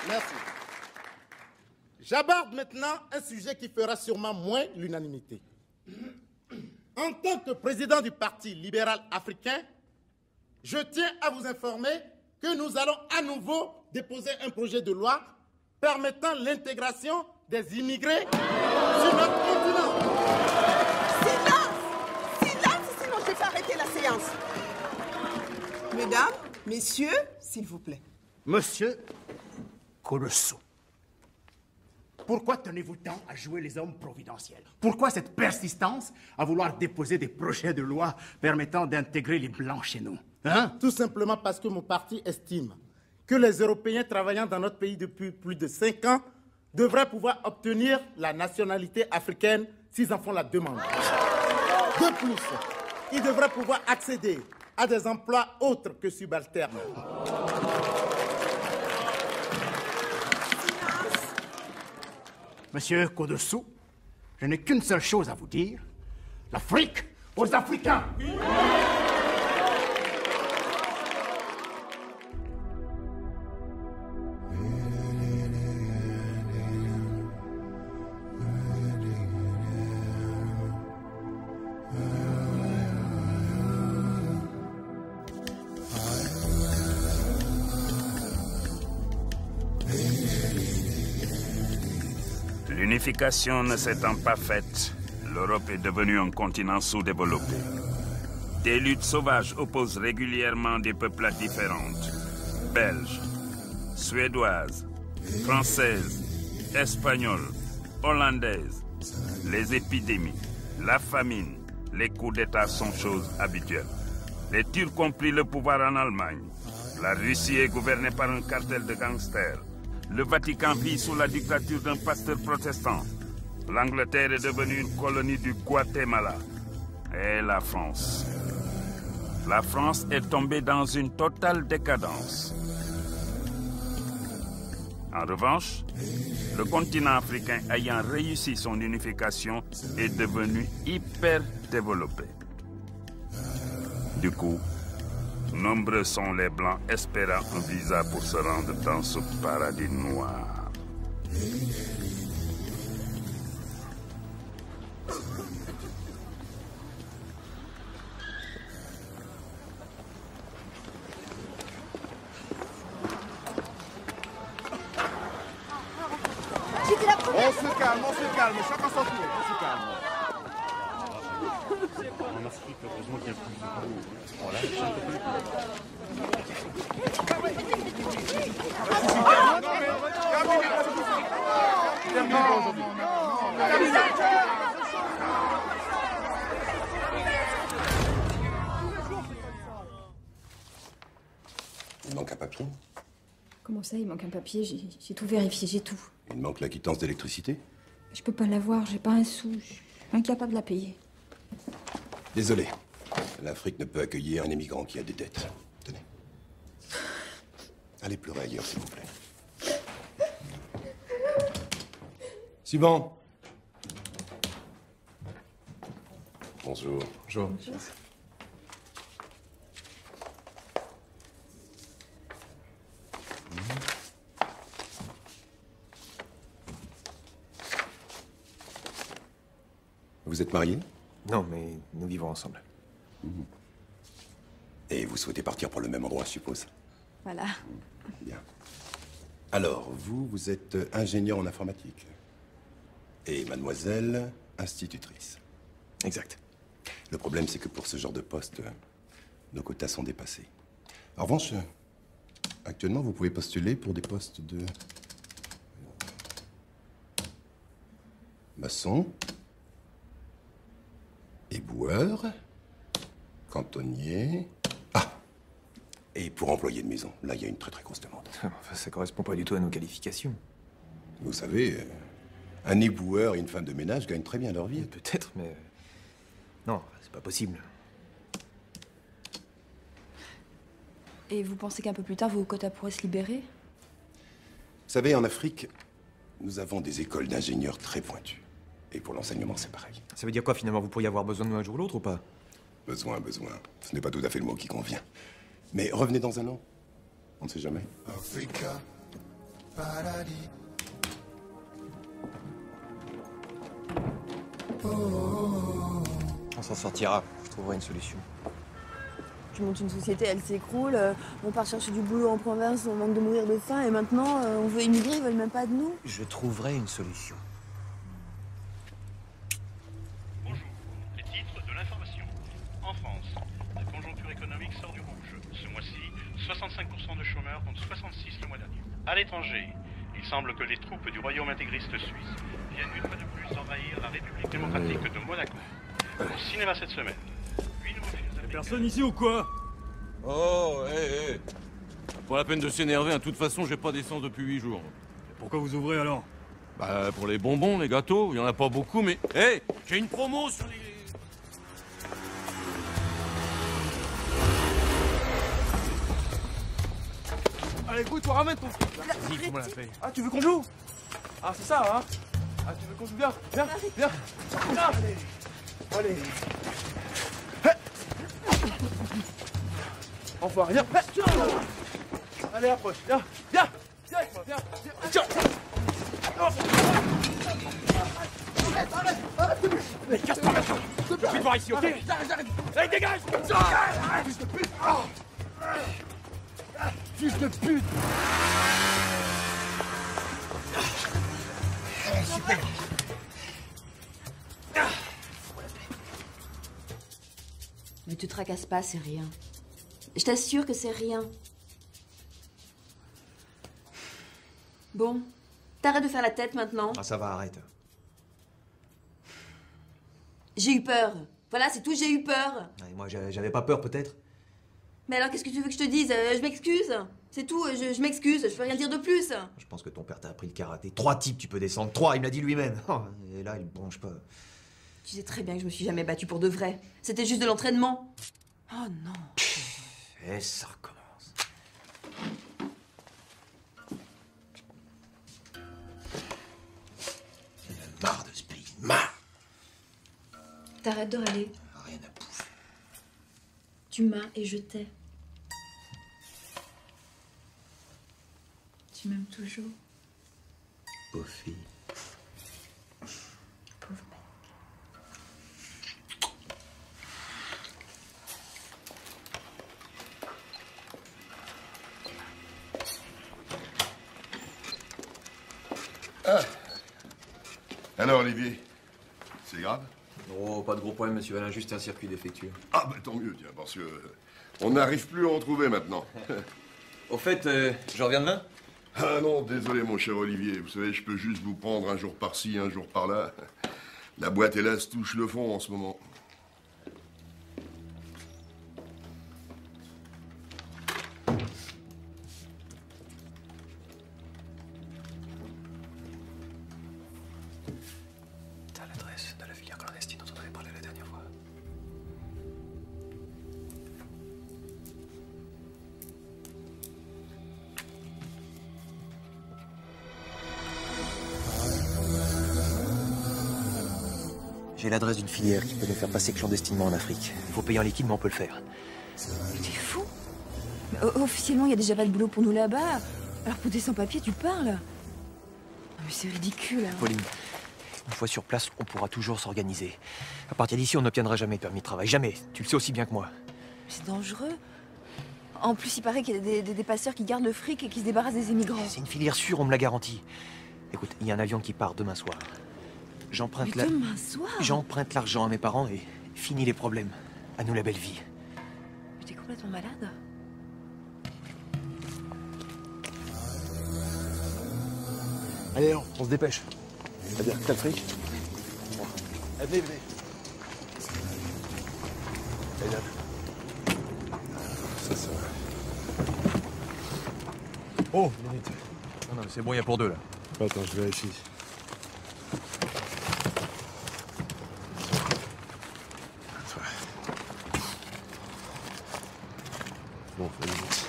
Merci. J'aborde maintenant un sujet qui fera sûrement moins l'unanimité. En tant que président du Parti libéral africain, je tiens à vous informer que nous allons à nouveau déposer un projet de loi permettant l'intégration des immigrés sur notre continent. Silence! Silence, sinon je fais arrêter la séance. Mesdames, messieurs, s'il vous plaît. Monsieur Colosso, pourquoi tenez-vous tant à jouer les hommes providentiels? Pourquoi cette persistance à vouloir déposer des projets de loi permettant d'intégrer les Blancs chez nous? Hein? Tout simplement parce que mon parti estime que les Européens travaillant dans notre pays depuis plus de 5 ans devraient pouvoir obtenir la nationalité africaine s'ils en font la demande. De plus, ils devraient pouvoir accéder à des emplois autres que subalternes. Monsieur Colosso, je n'ai qu'une seule chose à vous dire. L'Afrique aux Africains! L'unification ne s'étant pas faite, l'Europe est devenue un continent sous-développé. Des luttes sauvages opposent régulièrement des peuplades différentes. Belges, suédoises, françaises, espagnoles, hollandaises. Les épidémies, la famine, les coups d'État sont choses habituelles. Les Turcs ont pris le pouvoir en Allemagne. La Russie est gouvernée par un cartel de gangsters. Le Vatican vit sous la dictature d'un pasteur protestant. L'Angleterre est devenue une colonie du Guatemala. Et la France. La France est tombée dans une totale décadence. En revanche, le continent africain ayant réussi son unification est devenu hyper développé. Du coup, nombreux sont les Blancs espérant un visa pour se rendre dans ce paradis noir. J'étais la première. On se calme, chacun son tour, on se calme. En Afrique, heureusement qu'il y a plus de Il manque un papier. Comment ça, il manque un papier? J'ai tout vérifié, j'ai tout. Il manque la quittance d'électricité. Je peux pas l'avoir, j'ai pas un sou. Je suis incapable de la payer. Désolé. L'Afrique ne peut accueillir un émigrant qui a des dettes. Tenez. Allez pleurer ailleurs, s'il vous plaît. Suivant. Bonjour. Bonjour. Vous êtes marié? Non, mais nous vivons ensemble. Et vous souhaitez partir pour le même endroit, je suppose? Voilà. Bien. Alors, vous êtes ingénieur en informatique. Et mademoiselle, institutrice. Exact. Le problème, c'est que pour ce genre de poste, nos quotas sont dépassés. En revanche, actuellement, vous pouvez postuler pour des postes de maçon, éboueur, cantonnier... Ah! Et pour employé de maison, là, il y a une très grosse demande. Enfin, ça correspond pas du tout à nos qualifications. Vous savez, un éboueur et une femme de ménage gagnent très bien leur vie. Peut-être, mais... Non, c'est pas possible. Et vous pensez qu'un peu plus tard, vos quotas pourraient se libérer? Vous savez, en Afrique, nous avons des écoles d'ingénieurs très pointues. Et pour l'enseignement, c'est pareil. Ça veut dire quoi, finalement? Vous pourriez avoir besoin de nous un jour ou l'autre, ou pas? Besoin. Ce n'est pas tout à fait le mot qui convient. Mais revenez dans un an. On ne sait jamais. Africa, paradis. On s'en sortira. Je trouverai une solution. Tu montes une société, elle s'écroule, on part chercher du boulot en province, on manque de mourir de faim, et maintenant, on veut immigrer, ils veulent même pas de nous. Je trouverai une solution. Bonjour, les titres de l'information. En France, la conjoncture économique sort du rouge. Ce mois-ci, 65% de chômeurs contre 66 le mois dernier. À l'étranger, il semble que les troupes du royaume intégriste suisse viennent une fois de plus envahir la République démocratique de Monaco. Au cinéma cette semaine, 8 nouveaux films. Personne ici ou quoi? Oh, hé. Pas la peine de s'énerver, hein. De toute façon, j'ai pas d'essence depuis 8 jours. Pourquoi vous ouvrez alors? Bah, pour les bonbons, les gâteaux, il y en a pas beaucoup, mais... Hé, j'ai une promo sur les... Allez, écoute, toi ramène ton fric là. Vas-y, comment la fait? Ah, tu veux qu'on joue? Ah, c'est ça, hein? Ah, tu veux qu'on joue? Viens. Viens. Allez. Enfin, viens. Allez, approche. Viens avec moi, viens. Arrête. Mais casse-toi maintenant. Je vais te voir ici, ok? J'arrête. Allez, dégage! Fils de pute. Fils de pute. Super. Ne te tracasse pas, c'est rien. Je t'assure que c'est rien. Bon, t'arrêtes de faire la tête maintenant. Ah, ça va, arrête. J'ai eu peur. Voilà, c'est tout, j'ai eu peur. Et moi, j'avais pas peur, peut-être. Mais alors, qu'est-ce que tu veux que je te dise? Je m'excuse. C'est tout, je m'excuse, je peux rien dire de plus. Je pense que ton père t'a appris le karaté. 3 types, tu peux descendre. 3, il me l'a dit lui-même. Oh, et là, il bronche pas. Tu sais très bien que je me suis jamais battue pour de vrai. C'était juste de l'entraînement. Oh non. Et ça recommence. J'en ai marre de ce pays. Marre. T'arrêtes de râler. Rien à bouffer. Tu m'as et je t'ai. Tu m'aimes toujours. Pauvre fille. Pauvre mec. Ah. Alors, Olivier, c'est grave? Oh, pas de gros problème, monsieur Alain, juste un circuit défectueux. Ah, bah tant mieux, tiens, parce que on n'arrive plus à en trouver maintenant. Au fait, je reviens demain? Ah non, désolé, mon cher Olivier. Vous savez, je peux juste vous prendre un jour par-ci, un jour par-là. La boîte, hélas, touche le fond en ce moment. T'as l'adresse de la filière clandestine dont on avait parlé la dernière fois. J'ai l'adresse d'une filière qui peut nous faire passer clandestinement en Afrique. Il faut payer en liquide, mais on peut le faire. T'es fou? Officiellement, il n'y a déjà pas de boulot pour nous là-bas. Alors pour des sans-papiers, tu parles? Non, mais c'est ridicule. Hein. Pauline, une fois sur place, on pourra toujours s'organiser. À partir d'ici, on n'obtiendra jamais de permis de travail. Jamais. Tu le sais aussi bien que moi. C'est dangereux. En plus, il paraît qu'il y a des passeurs qui gardent le fric et qui se débarrassent des immigrants. C'est une filière sûre, on me l'a garantit. Écoute, il y a un avion qui part demain soir. J'emprunte Demain soir? J'emprunte l'argent à mes parents et fini les problèmes. À nous la belle vie. Mais t'es complètement malade. Allez, on se dépêche. C'est-à-dire que t'as le fric? Venez. Ça, c'est vrai. Oh, minute. Non, non, c'est bon, il y a pour deux, là. Attends, je vérifie. Bon, allez vite.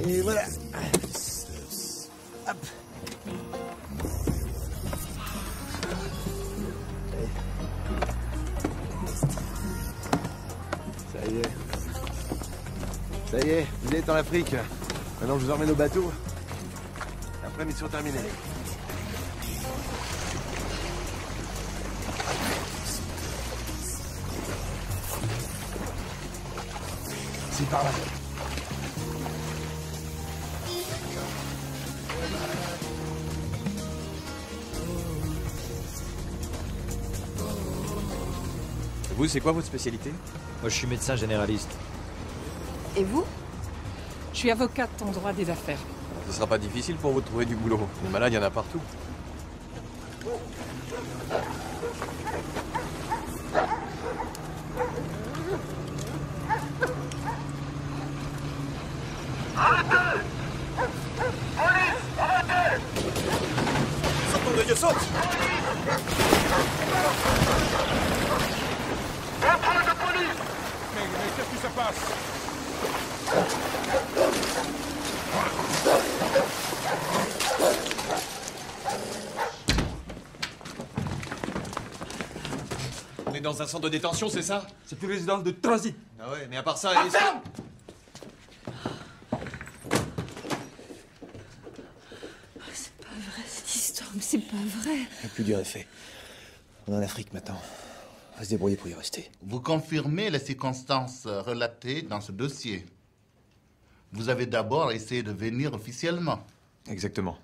Et voilà. Hop. Ça y est. Ça y est, vous êtes en Afrique. Maintenant, je vous emmène au bateau. Après, mission terminée. C'est par là. Vous, c'est quoi votre spécialité? Moi, je suis médecin généraliste. Et vous? Je suis avocate en droit des affaires. Ce sera pas difficile pour vous de trouver du boulot. Les malades, il y en a partout. Arrêtez! Police, arrêtez! Saute, mon Dieu, saute! Contrôle de police! Mais qu'est-ce qui se passe? On est dans un centre de détention, c'est ça? C'est une résidence de transit. Ah ouais, mais à part ça... Ferme! C'est pas vrai cette histoire, mais c'est pas vrai. Le plus dur est fait. On est en Afrique maintenant. On va se débrouiller pour y rester. Vous confirmez les circonstances relatées dans ce dossier. Vous avez d'abord essayé de venir officiellement. Exactement.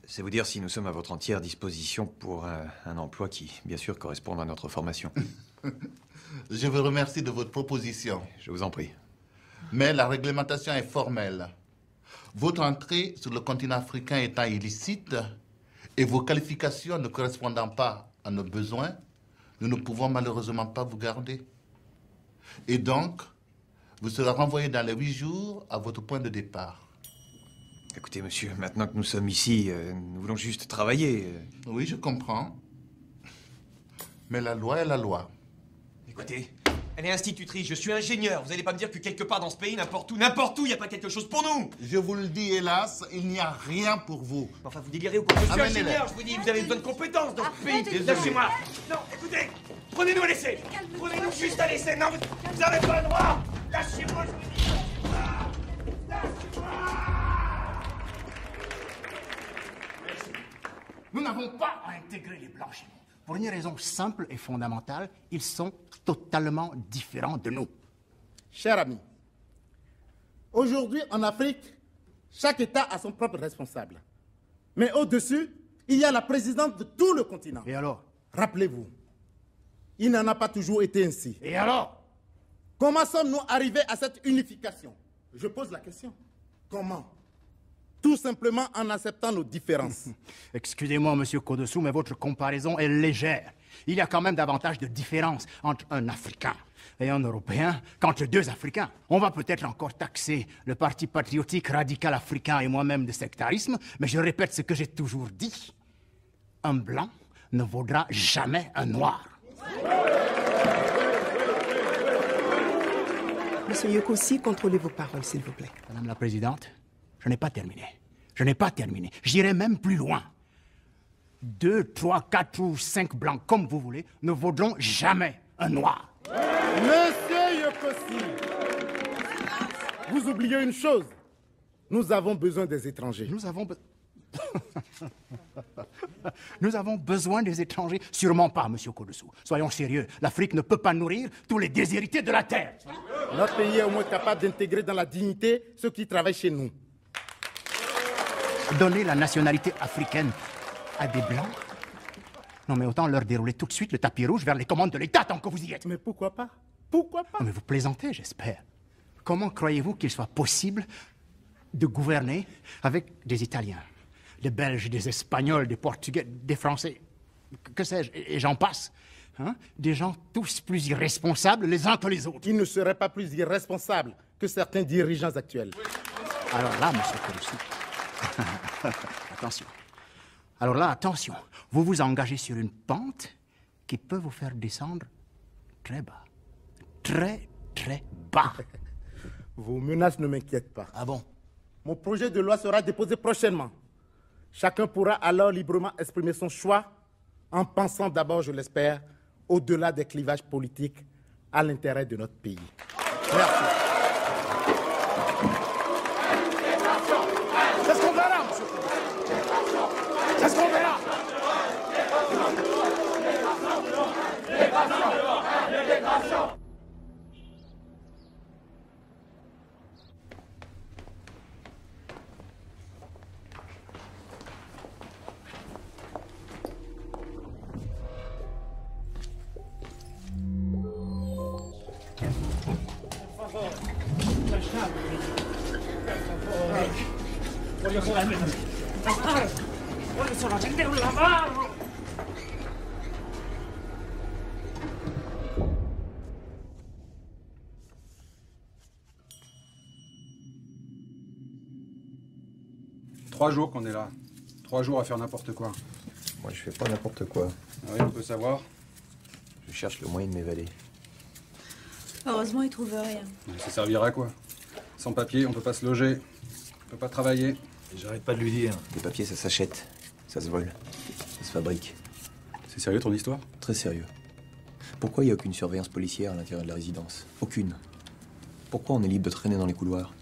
C'est vous dire si nous sommes à votre entière disposition pour un emploi qui, bien sûr, correspond à notre formation. Je vous remercie de votre proposition. Je vous en prie. Mais la réglementation est formelle. Votre entrée sur le continent africain étant illicite et vos qualifications ne correspondant pas à nos besoins, nous ne pouvons malheureusement pas vous garder. Et donc, vous serez renvoyé dans les 8 jours à votre point de départ. Écoutez, monsieur, maintenant que nous sommes ici, nous voulons juste travailler. Oui, je comprends. Mais la loi est la loi. Écoutez, elle est institutrice, je suis ingénieur. Vous allez pas me dire que quelque part dans ce pays, n'importe où, il n'y a pas quelque chose pour nous. Je vous le dis, hélas, il n'y a rien pour vous. Enfin, vous délirez ou quoi? Je suis Amenez-les. ingénieur, je vous dis, vous avez besoin de compétences dans ce pays. Lâchez-moi. Non, écoutez, prenez-nous à l'essai. Prenez-nous juste à l'essai. Non, vous n'avez pas le droit. Lâchez-moi, je vous dis. Lâchez-moi. Nous n'avons pas à intégrer les Blancs chez nous. Pour une raison simple et fondamentale, ils sont totalement différents de nous. Cher ami, aujourd'hui en Afrique, chaque État a son propre responsable. Mais au-dessus, il y a la présidente de tout le continent. Et alors? Rappelez-vous, il n'en a pas toujours été ainsi. Et alors? Comment sommes-nous arrivés à cette unification? Je pose la question. Comment? Tout simplement en acceptant nos différences. Excusez-moi, monsieur Kodosou, mais votre comparaison est légère. Il y a quand même davantage de différences entre un Africain et un Européen qu'entre deux Africains. On va peut-être encore taxer le Parti patriotique radical africain et moi-même de sectarisme, mais je répète ce que j'ai toujours dit. Un blanc ne vaudra jamais un noir. Monsieur Yokosi, contrôlez vos paroles, s'il vous plaît. Madame la Présidente, je n'ai pas terminé. Je n'ai pas terminé. J'irai même plus loin. 2, 3, 4 ou 5 blancs, comme vous voulez, ne vaudront jamais un noir. Monsieur Yokosi, vous oubliez une chose. Nous avons besoin des étrangers. Nous avons Nous avons besoin des étrangers? Sûrement pas, monsieur Kolossou. Soyons sérieux. L'Afrique ne peut pas nourrir tous les déshérités de la terre. Notre pays est au moins capable d'intégrer dans la dignité ceux qui travaillent chez nous. Donner la nationalité africaine à des Blancs? Non, mais autant leur dérouler tout de suite le tapis rouge vers les commandes de l'État tant que vous y êtes. Mais pourquoi pas? Pourquoi pas? Non, mais vous plaisantez, j'espère. Comment croyez-vous qu'il soit possible de gouverner avec des Italiens, des Belges, des Espagnols, des Portugais, des Français, que sais-je, et j'en passe, hein? Des gens tous plus irresponsables les uns que les autres. Ils ne seraient pas plus irresponsables que certains dirigeants actuels. Alors là, monsieur Kolossou, attention. Alors là, attention, vous vous engagez sur une pente qui peut vous faire descendre très bas. Très, très bas. Vos menaces ne m'inquiètent pas. Ah bon? Mon projet de loi sera déposé prochainement. Chacun pourra alors librement exprimer son choix en pensant d'abord, je l'espère, au-delà des clivages politiques, à l'intérêt de notre pays. Merci. C'est ce qu'on verra, monsieur. C'est ce qu'on verra. Trois jours qu'on est là. 3 jours à faire n'importe quoi. Moi, je fais pas n'importe quoi. Oui, on peut savoir. Je cherche le moyen de m'évader. Heureusement, ils trouvent rien. Mais ça servira à quoi? Sans papier, on peut pas se loger. On peut pas travailler. Et j'arrête pas de lui dire. Les papiers, ça s'achète. Ça se vole. Ça se fabrique. C'est sérieux ton histoire? Très sérieux. Pourquoi il n'y a aucune surveillance policière à l'intérieur de la résidence? Aucune. Pourquoi on est libre de traîner dans les couloirs?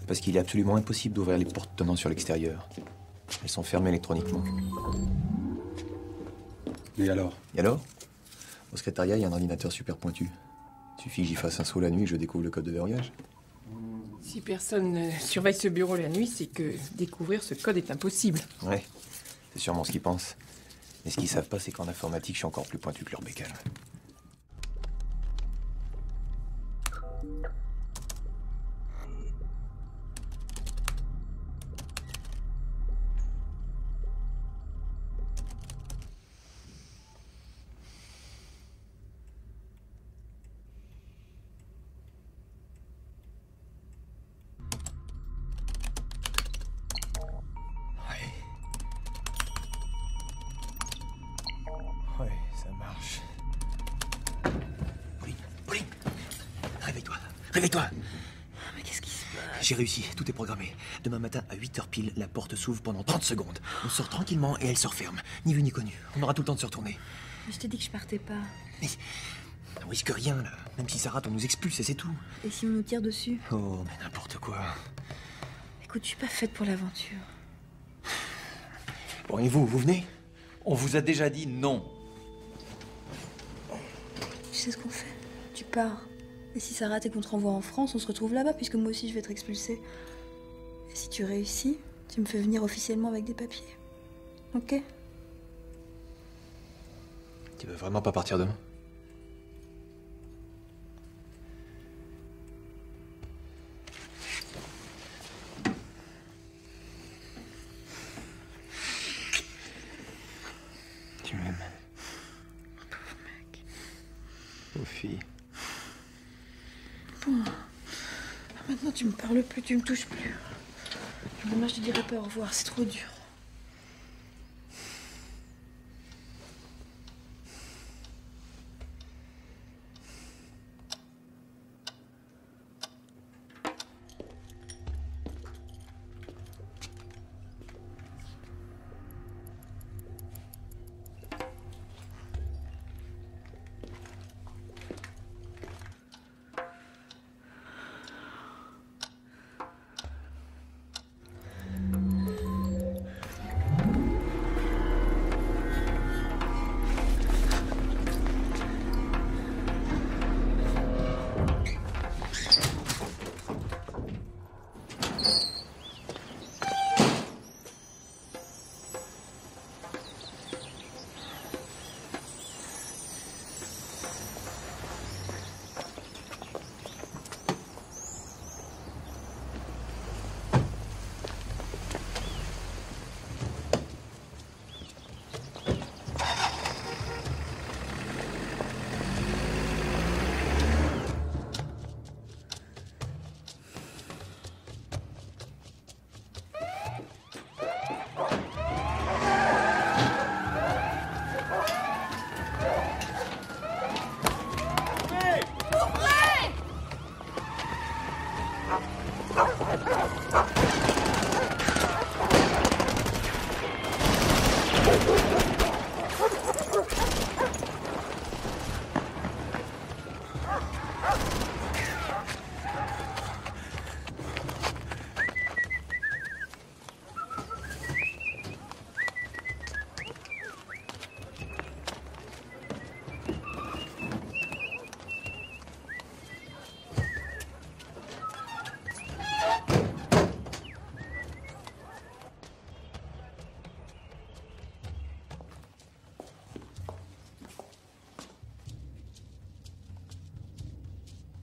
Parce qu'il est absolument impossible d'ouvrir les portes donnant sur l'extérieur. Elles sont fermées électroniquement. Et alors? Et alors? Au secrétariat, il y a un ordinateur super pointu. Suffit que j'y fasse un saut la nuit et je découvre le code de verrouillage. Si personne ne surveille ce bureau la nuit, c'est que découvrir ce code est impossible. Ouais, c'est sûrement ce qu'ils pensent. Mais ce qu'ils savent pas, c'est qu'en informatique, je suis encore plus pointu que leur bécane. Ouais, ça marche. Pauline, réveille-toi, réveille-toi. Mais qu'est-ce qui se passe? J'ai réussi, tout est programmé. Demain matin, à 8h pile, la porte s'ouvre pendant 30 secondes. On sort tranquillement et elle se referme. Ni vu ni connu. On aura tout le temps de se retourner. Mais je t'ai dit que je partais pas. Mais on risque rien, là. Même si ça rate, on nous expulse et c'est tout. Et si on nous tire dessus? Oh, mais n'importe quoi. Écoute, je suis pas faite pour l'aventure. Bon, et vous venez? On vous a déjà dit non. Tu sais ce qu'on fait? Tu pars. Et si ça rate et qu'on te renvoie en France, on se retrouve là-bas, puisque moi aussi je vais être expulsée. Et si tu réussis, tu me fais venir officiellement avec des papiers. Ok? Tu veux vraiment pas partir demain? Tu m'aimes? Pauvre mec. Pauvre fille. Bon. Maintenant tu me parles plus, tu me touches plus. Demain je te dirai pas au revoir, c'est trop dur.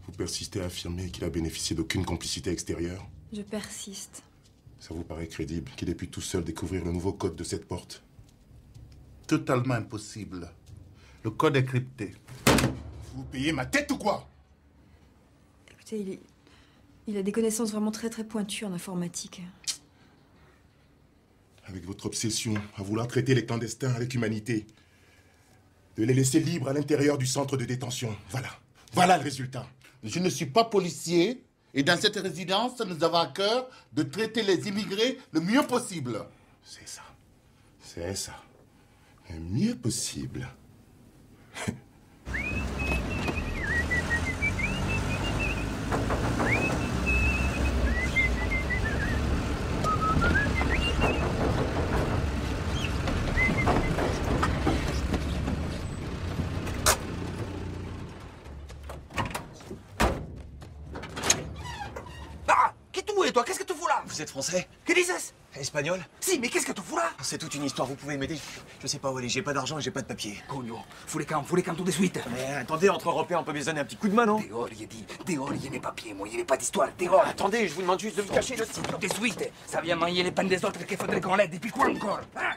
Vous persistez à affirmer qu'il a bénéficié d'aucune complicité extérieure? Je persiste. Ça vous paraît crédible qu'il ait pu tout seul découvrir le nouveau code de cette porte? Totalement impossible. Le code est crypté. Vous payez ma tête ou quoi? Écoutez, il a des connaissances vraiment très pointues en informatique. Avec votre obsession à vouloir traiter les clandestins avec humanité, de les laisser libres à l'intérieur du centre de détention. Voilà le résultat. Je ne suis pas policier et dans cette résidence, nous avons à cœur de traiter les immigrés le mieux possible. C'est ça. C'est ça. Le mieux possible. Toi, qu'est-ce que tu fous là? Vous êtes français? Que dices? Espagnol? Si, mais qu'est-ce que tu fous là? C'est toute une histoire, vous pouvez m'aider? Je sais pas où aller, j'ai pas d'argent et j'ai pas de papier. Coño, fous les camps tout de suite. Mais attendez, entre Européens, on peut bien donner un petit coup de main, non? Dehors, il dit. Dehors, il y a mes papiers, moi, il n'y avait pas d'histoire. Dehors. Attendez, je vous demande juste de me cacher le titre. Tout de suite. Ça vient manger les pains des autres qu'il faudrait qu'on l'aide. Depuis quoi encore? Hein?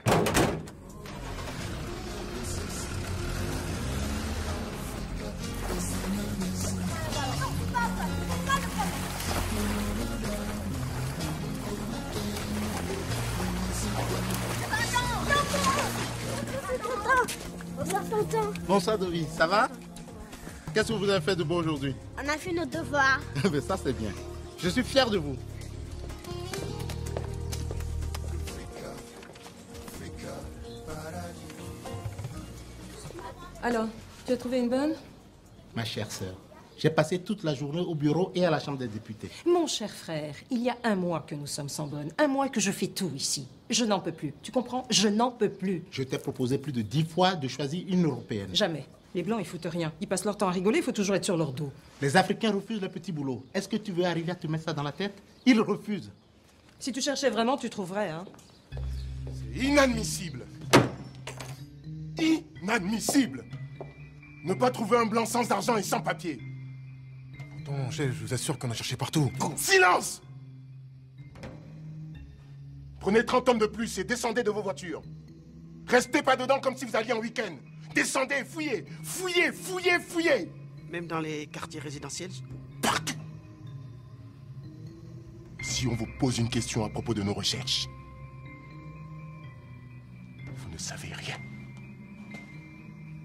Bonsoir Dovi, ça va? Qu'est-ce que vous avez fait de beau aujourd'hui? On a fait nos devoirs. Mais ça c'est bien. Je suis fier de vous. Alors, tu as trouvé une bonne? Ma chère sœur, j'ai passé toute la journée au bureau et à la Chambre des députés. Mon cher frère, il y a 1 mois que nous sommes sans bonne. 1 mois que je fais tout ici. Je n'en peux plus. Tu comprends? Je n'en peux plus. Je t'ai proposé plus de 10 fois de choisir une européenne. Jamais. Les Blancs, ils foutent rien. Ils passent leur temps à rigoler, il faut toujours être sur leur dos. Les Africains refusent le petit boulot. Est-ce que tu veux arriver à te mettre ça dans la tête? Ils refusent. Si tu cherchais vraiment, tu trouverais, hein? C'est inadmissible. Inadmissible. Ne pas trouver un blanc sans argent et sans papier. Pourtant, mon chef, je vous assure qu'on a cherché partout. Silence! Prenez 30 hommes de plus et descendez de vos voitures. Restez pas dedans comme si vous alliez en week-end. Descendez, fouillez, fouillez, fouillez, fouillez. Même dans les quartiers résidentiels? Partout. Si on vous pose une question à propos de nos recherches, vous ne savez rien.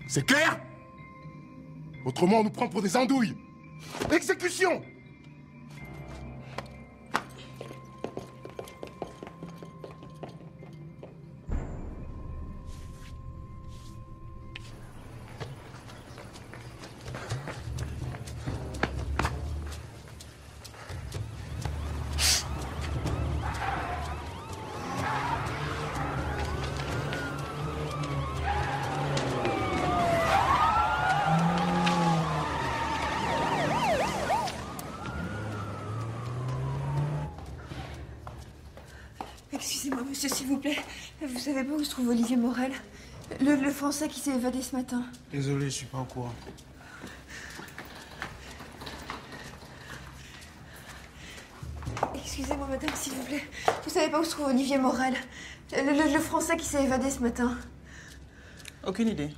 C'est clair? Autrement, on nous prend pour des andouilles. Exécution! Excusez-moi, monsieur, s'il vous plaît. Vous savez pas où se trouve Olivier Morel? Le Français qui s'est évadé ce matin. Désolé, je suis pas au courant. Excusez-moi, madame, s'il vous plaît. Vous savez pas où se trouve Olivier Morel? Le Français qui s'est évadé ce matin. Aucune idée.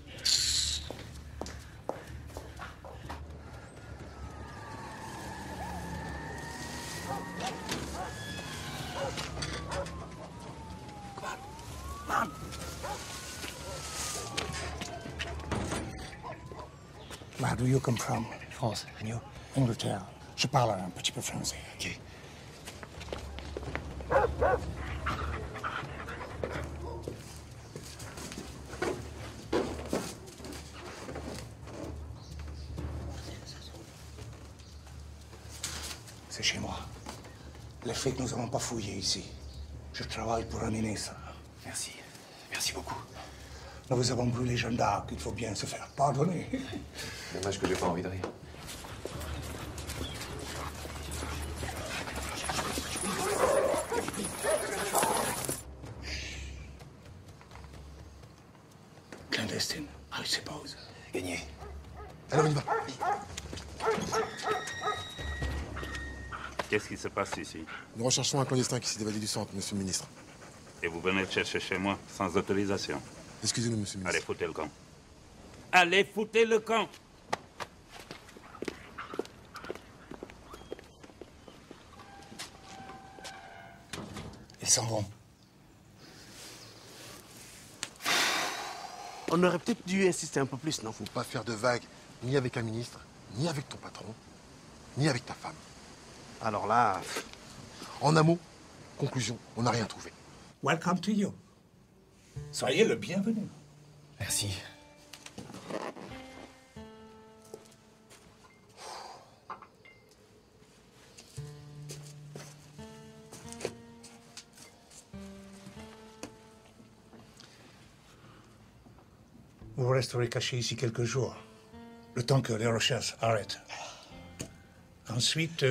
Where do you come from? France. And you? Angleterre. Je parle un petit peu français. Ok. C'est chez moi. Les faits que nous n'avons pas fouillés ici. Je travaille pour un ministre. Merci. Merci beaucoup. Nous avons brûlé Jeanne d'Arc. Il faut bien se faire pardonner. Dommage que j'ai pas envie de rire. Clandestine, I suppose. Gagné. Alors on y va. Qu'est-ce qui se passe ici? Nous recherchons un clandestin qui s'est évadé du centre, monsieur le ministre. Et vous venez le chercher chez moi sans autorisation? Excusez-nous, monsieur le ministre. Allez, foutez le camp. Allez, foutez le camp! Ils s'en vont. On aurait peut-être dû insister un peu plus, non? Faut pas faire de vagues, ni avec un ministre, ni avec ton patron, ni avec ta femme. Alors là... En un mot, conclusion, on n'a rien trouvé. Welcome to you. Soyez le bienvenu. Merci. Vous resterez caché ici quelques jours, le temps que les recherches arrêtent. Ensuite,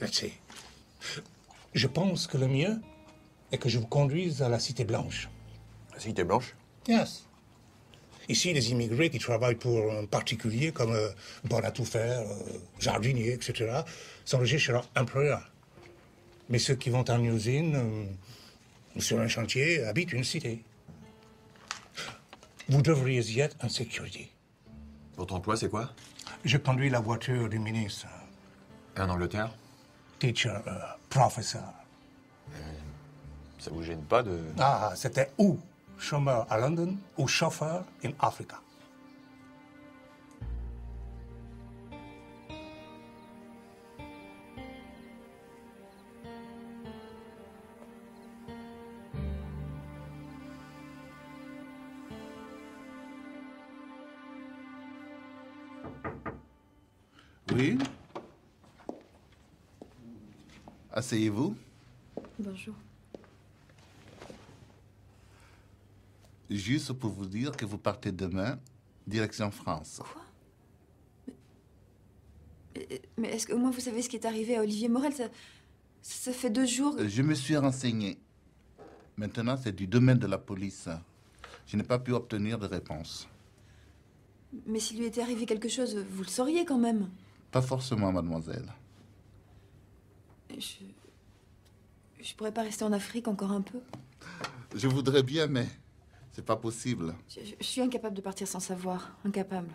let's see. Je pense que le mieux est que je vous conduise à la Cité Blanche. La Cité Blanche? Yes. Ici, les immigrés qui travaillent pour un particulier comme bon à tout faire, jardinier, etc., sont logés chez leur employeur. Mais ceux qui vont en usine, sur un chantier, habitent une cité. Vous devriez y être en sécurité. Votre emploi, c'est quoi? Je conduis la voiture du ministre. Et en Angleterre? Teacher, professeur. Ça vous gêne pas de... Ah, c'était ou chômeur à London ou chauffeur in Africa. Oui? Asseyez-vous. Bonjour. Juste pour vous dire que vous partez demain, direction France. Quoi? Mais est-ce que au moins vous savez ce qui est arrivé à Olivier Morel? Ça fait 2 jours... Je me suis renseigné. Maintenant, c'est du domaine de la police. Je n'ai pas pu obtenir de réponse. Mais s'il lui était arrivé quelque chose, vous le sauriez quand même. Pas forcément, mademoiselle. Je pourrais pas rester en Afrique encore un peu. Je voudrais bien, mais c'est pas possible. Je suis incapable de partir sans savoir. Incapable.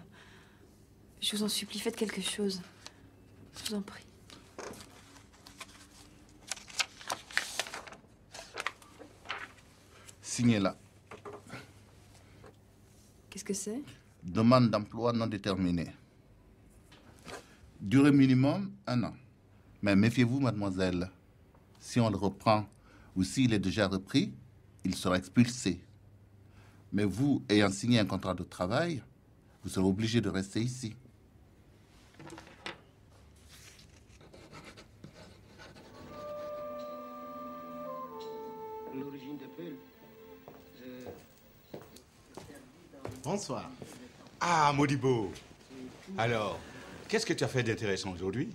Je vous en supplie, faites quelque chose. Je vous en prie. Signez-la. Qu'est-ce que c'est? Demande d'emploi non déterminée. Durée minimum, 1 an. Mais méfiez-vous, mademoiselle. Si on le reprend ou s'il est déjà repris, il sera expulsé. Mais vous, ayant signé un contrat de travail, vous serez obligé de rester ici. Bonsoir. Ah, Modibo. Alors, qu'est-ce que tu as fait d'intéressant aujourd'hui?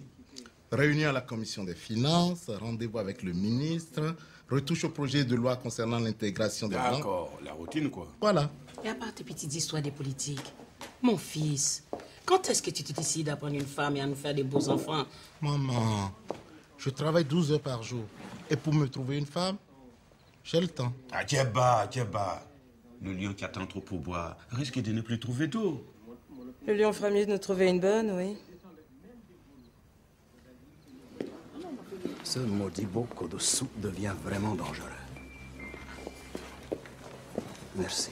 Réunion à la commission des finances, rendez-vous avec le ministre, retouche au projet de loi concernant l'intégration des Blancs. D'accord, la routine quoi. Voilà. Et à part tes petites histoires des politiques, mon fils, quand est-ce que tu te décides à prendre une femme et à nous faire des beaux enfants? Maman, je travaille 12 heures par jour. Et pour me trouver une femme, j'ai le temps. Ah, Djeba. Le lion qui attend trop pour boire risque de ne plus trouver d'eau. Le lion ferait mieux de nous trouver une bonne, oui. Ce maudit bocaux de soupe devient vraiment dangereux. Merci.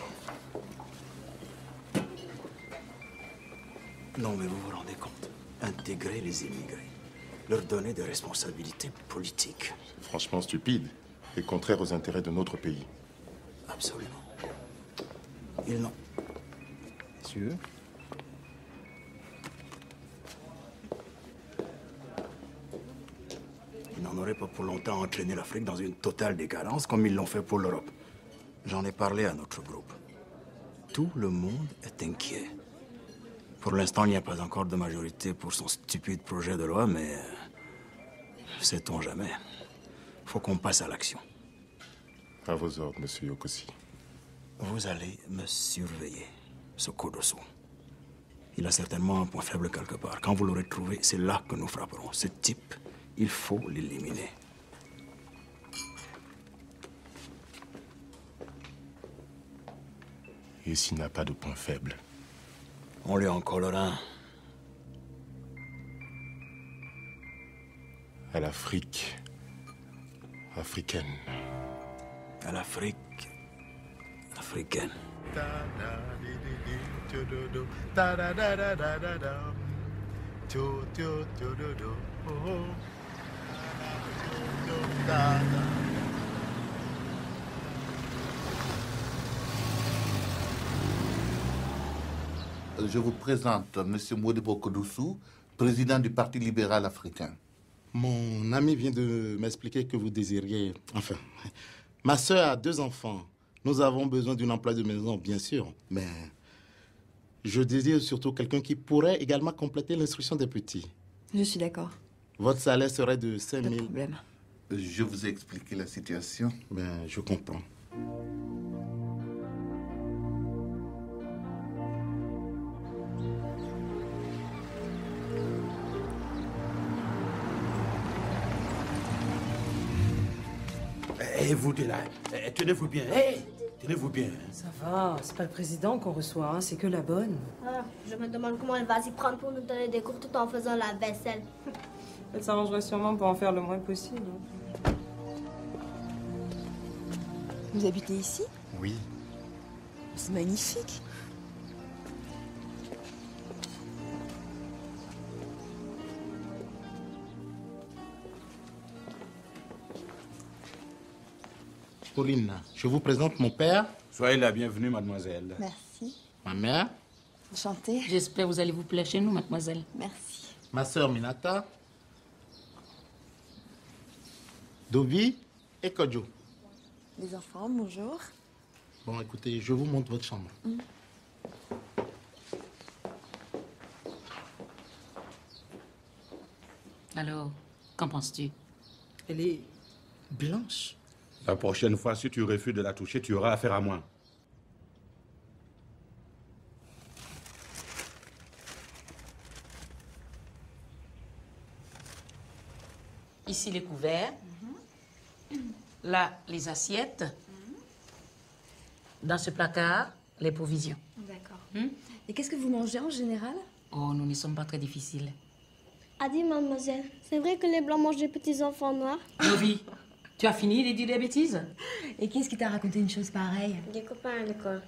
Non, mais vous vous rendez compte? Intégrer les immigrés, leur donner des responsabilités politiques. Franchement stupide et contraire aux intérêts de notre pays. Absolument. Ils n'ont... Messieurs? Ils n'en auraient pas pour longtemps entraîné l'Afrique dans une totale décadence comme ils l'ont fait pour l'Europe. J'en ai parlé à notre groupe. Tout le monde est inquiet. Pour l'instant, il n'y a pas encore de majorité pour son stupide projet de loi, mais... sait-on jamais. Faut qu'on passe à l'action. À vos ordres, monsieur Yokossi. Vous allez me surveiller, ce Kodoso. Il a certainement un point faible quelque part. Quand vous l'aurez trouvé, c'est là que nous frapperons. Ce type, il faut l'éliminer. Et s'il n'a pas de point faible? On lui en collera un. À l'Afrique africaine. À l'Afrique africaine. Je vous présente M. Modibo Kodoussou, président du Parti libéral africain. Mon ami vient de m'expliquer que vous désiriez... Enfin, ma sœur a 2 enfants. Nous avons besoin d'une emploi de maison, bien sûr. Mais je désire surtout quelqu'un qui pourrait également compléter l'instruction des petits. Je suis d'accord. Votre salaire serait de 5 000... Pas de problème. Je vous ai expliqué la situation. Ben, je comprends. Eh, vous deux là, tenez-vous bien, tenez-vous bien. Ça va, c'est pas le président qu'on reçoit, hein, c'est que la bonne. Ah, je me demande comment elle va s'y prendre pour nous donner des cours tout en faisant la vaisselle. Elle s'arrangerait sûrement pour en faire le moins possible. Vous habitez ici? Oui. C'est magnifique. Pauline, je vous présente mon père. Soyez la bienvenue, mademoiselle. Merci. Ma mère. Enchantée. J'espère que vous allez vous plaire chez nous, mademoiselle. Merci. Ma sœur Minata. Dovi et Kodjo. Les enfants, bonjour. Bon, écoutez, je vous montre votre chambre. Alors, qu'en penses-tu? Elle est blanche. La prochaine fois, si tu refuses de la toucher, tu auras affaire à moi. Ici, les couverts. Là, les assiettes. Dans ce placard, les provisions. D'accord. Et qu'est-ce que vous mangez en général? Oh, nous ne sommes pas très difficiles. A dit mademoiselle, c'est vrai que les blancs mangent des petits enfants noirs? Novi, tu as fini de dire des bêtises? Et qui est-ce qui t'a raconté une chose pareille? Des copains à l'école.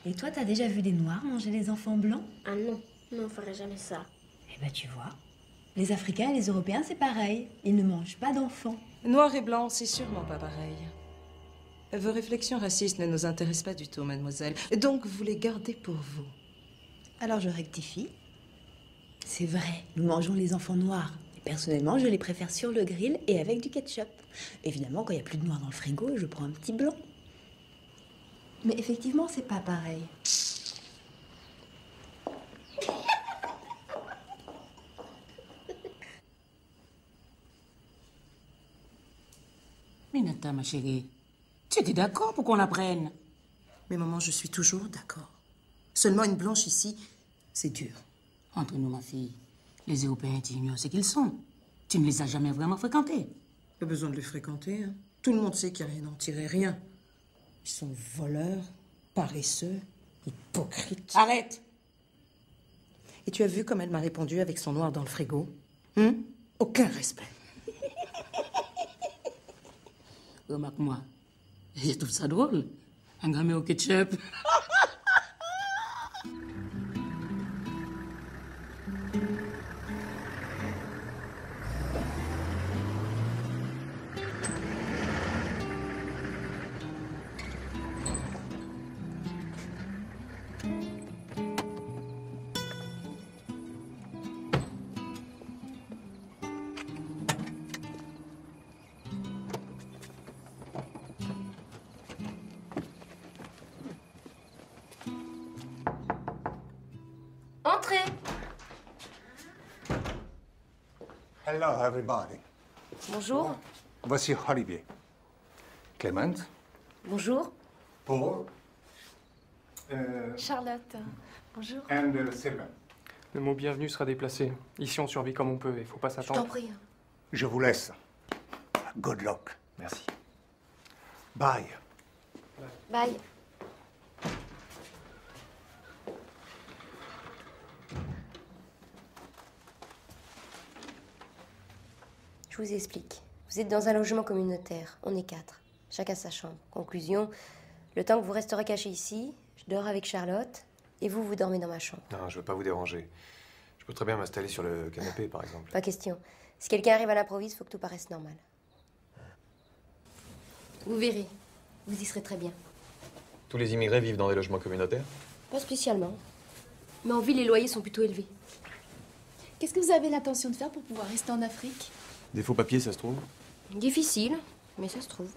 Et toi, t'as déjà vu des noirs manger des enfants blancs? Ah non, on ne ferait jamais ça. Eh ben, tu vois, les Africains et les Européens, c'est pareil. Ils ne mangent pas d'enfants. Noir et blanc, c'est sûrement pas pareil. Vos réflexions racistes ne nous intéressent pas du tout, mademoiselle. Donc, vous les gardez pour vous. Alors, je rectifie. C'est vrai, nous mangeons les enfants noirs. Et personnellement, je les préfère sur le grill et avec du ketchup. Évidemment, quand il n'y a plus de noir dans le frigo, je prends un petit blanc. Mais effectivement, c'est pas pareil. Minata, ma chérie, tu étais d'accord pour qu'on la prenne? Mais maman, je suis toujours d'accord. Seulement une blanche ici, c'est dur. Entre nous, ma fille, les Européens, tu ignores ce qu'ils sont. Tu ne les as jamais vraiment fréquentés. Pas besoin de les fréquenter. Hein. Tout le monde sait qu'il n'y a rien à en tirer, rien. Ils sont voleurs, paresseux, hypocrites. Arrête! Et tu as vu comme elle m'a répondu avec son noir dans le frigo? Aucun respect. Remarque-moi, je trouve ça drôle. Un grammé au ketchup. Entrez. Hello, everybody. Bonjour. Voici Olivier. Clément. Bonjour. Paul. Charlotte. Bonjour. And Sylvain. Le mot bienvenue sera déplacé. Ici, on survit comme on peut, il faut pas Je s'attendre. t'en prie. Je vous laisse. Good luck. Merci. Bye. Bye. Je vous explique. Vous êtes dans un logement communautaire. On est 4. Chacun sa chambre. Conclusion, le temps que vous resterez caché ici, je dors avec Charlotte et vous, vous dormez dans ma chambre. Non, je veux pas vous déranger. Je peux très bien m'installer sur le canapé, par exemple. Pas question. Si quelqu'un arrive à l'improviste, faut que tout paraisse normal. Vous verrez. Vous y serez très bien. Tous les immigrés vivent dans des logements communautaires? Pas spécialement. Mais en ville, les loyers sont plutôt élevés. Qu'est-ce que vous avez l'intention de faire pour pouvoir rester en Afrique? Des faux papiers, ça se trouve? Difficile, mais ça se trouve.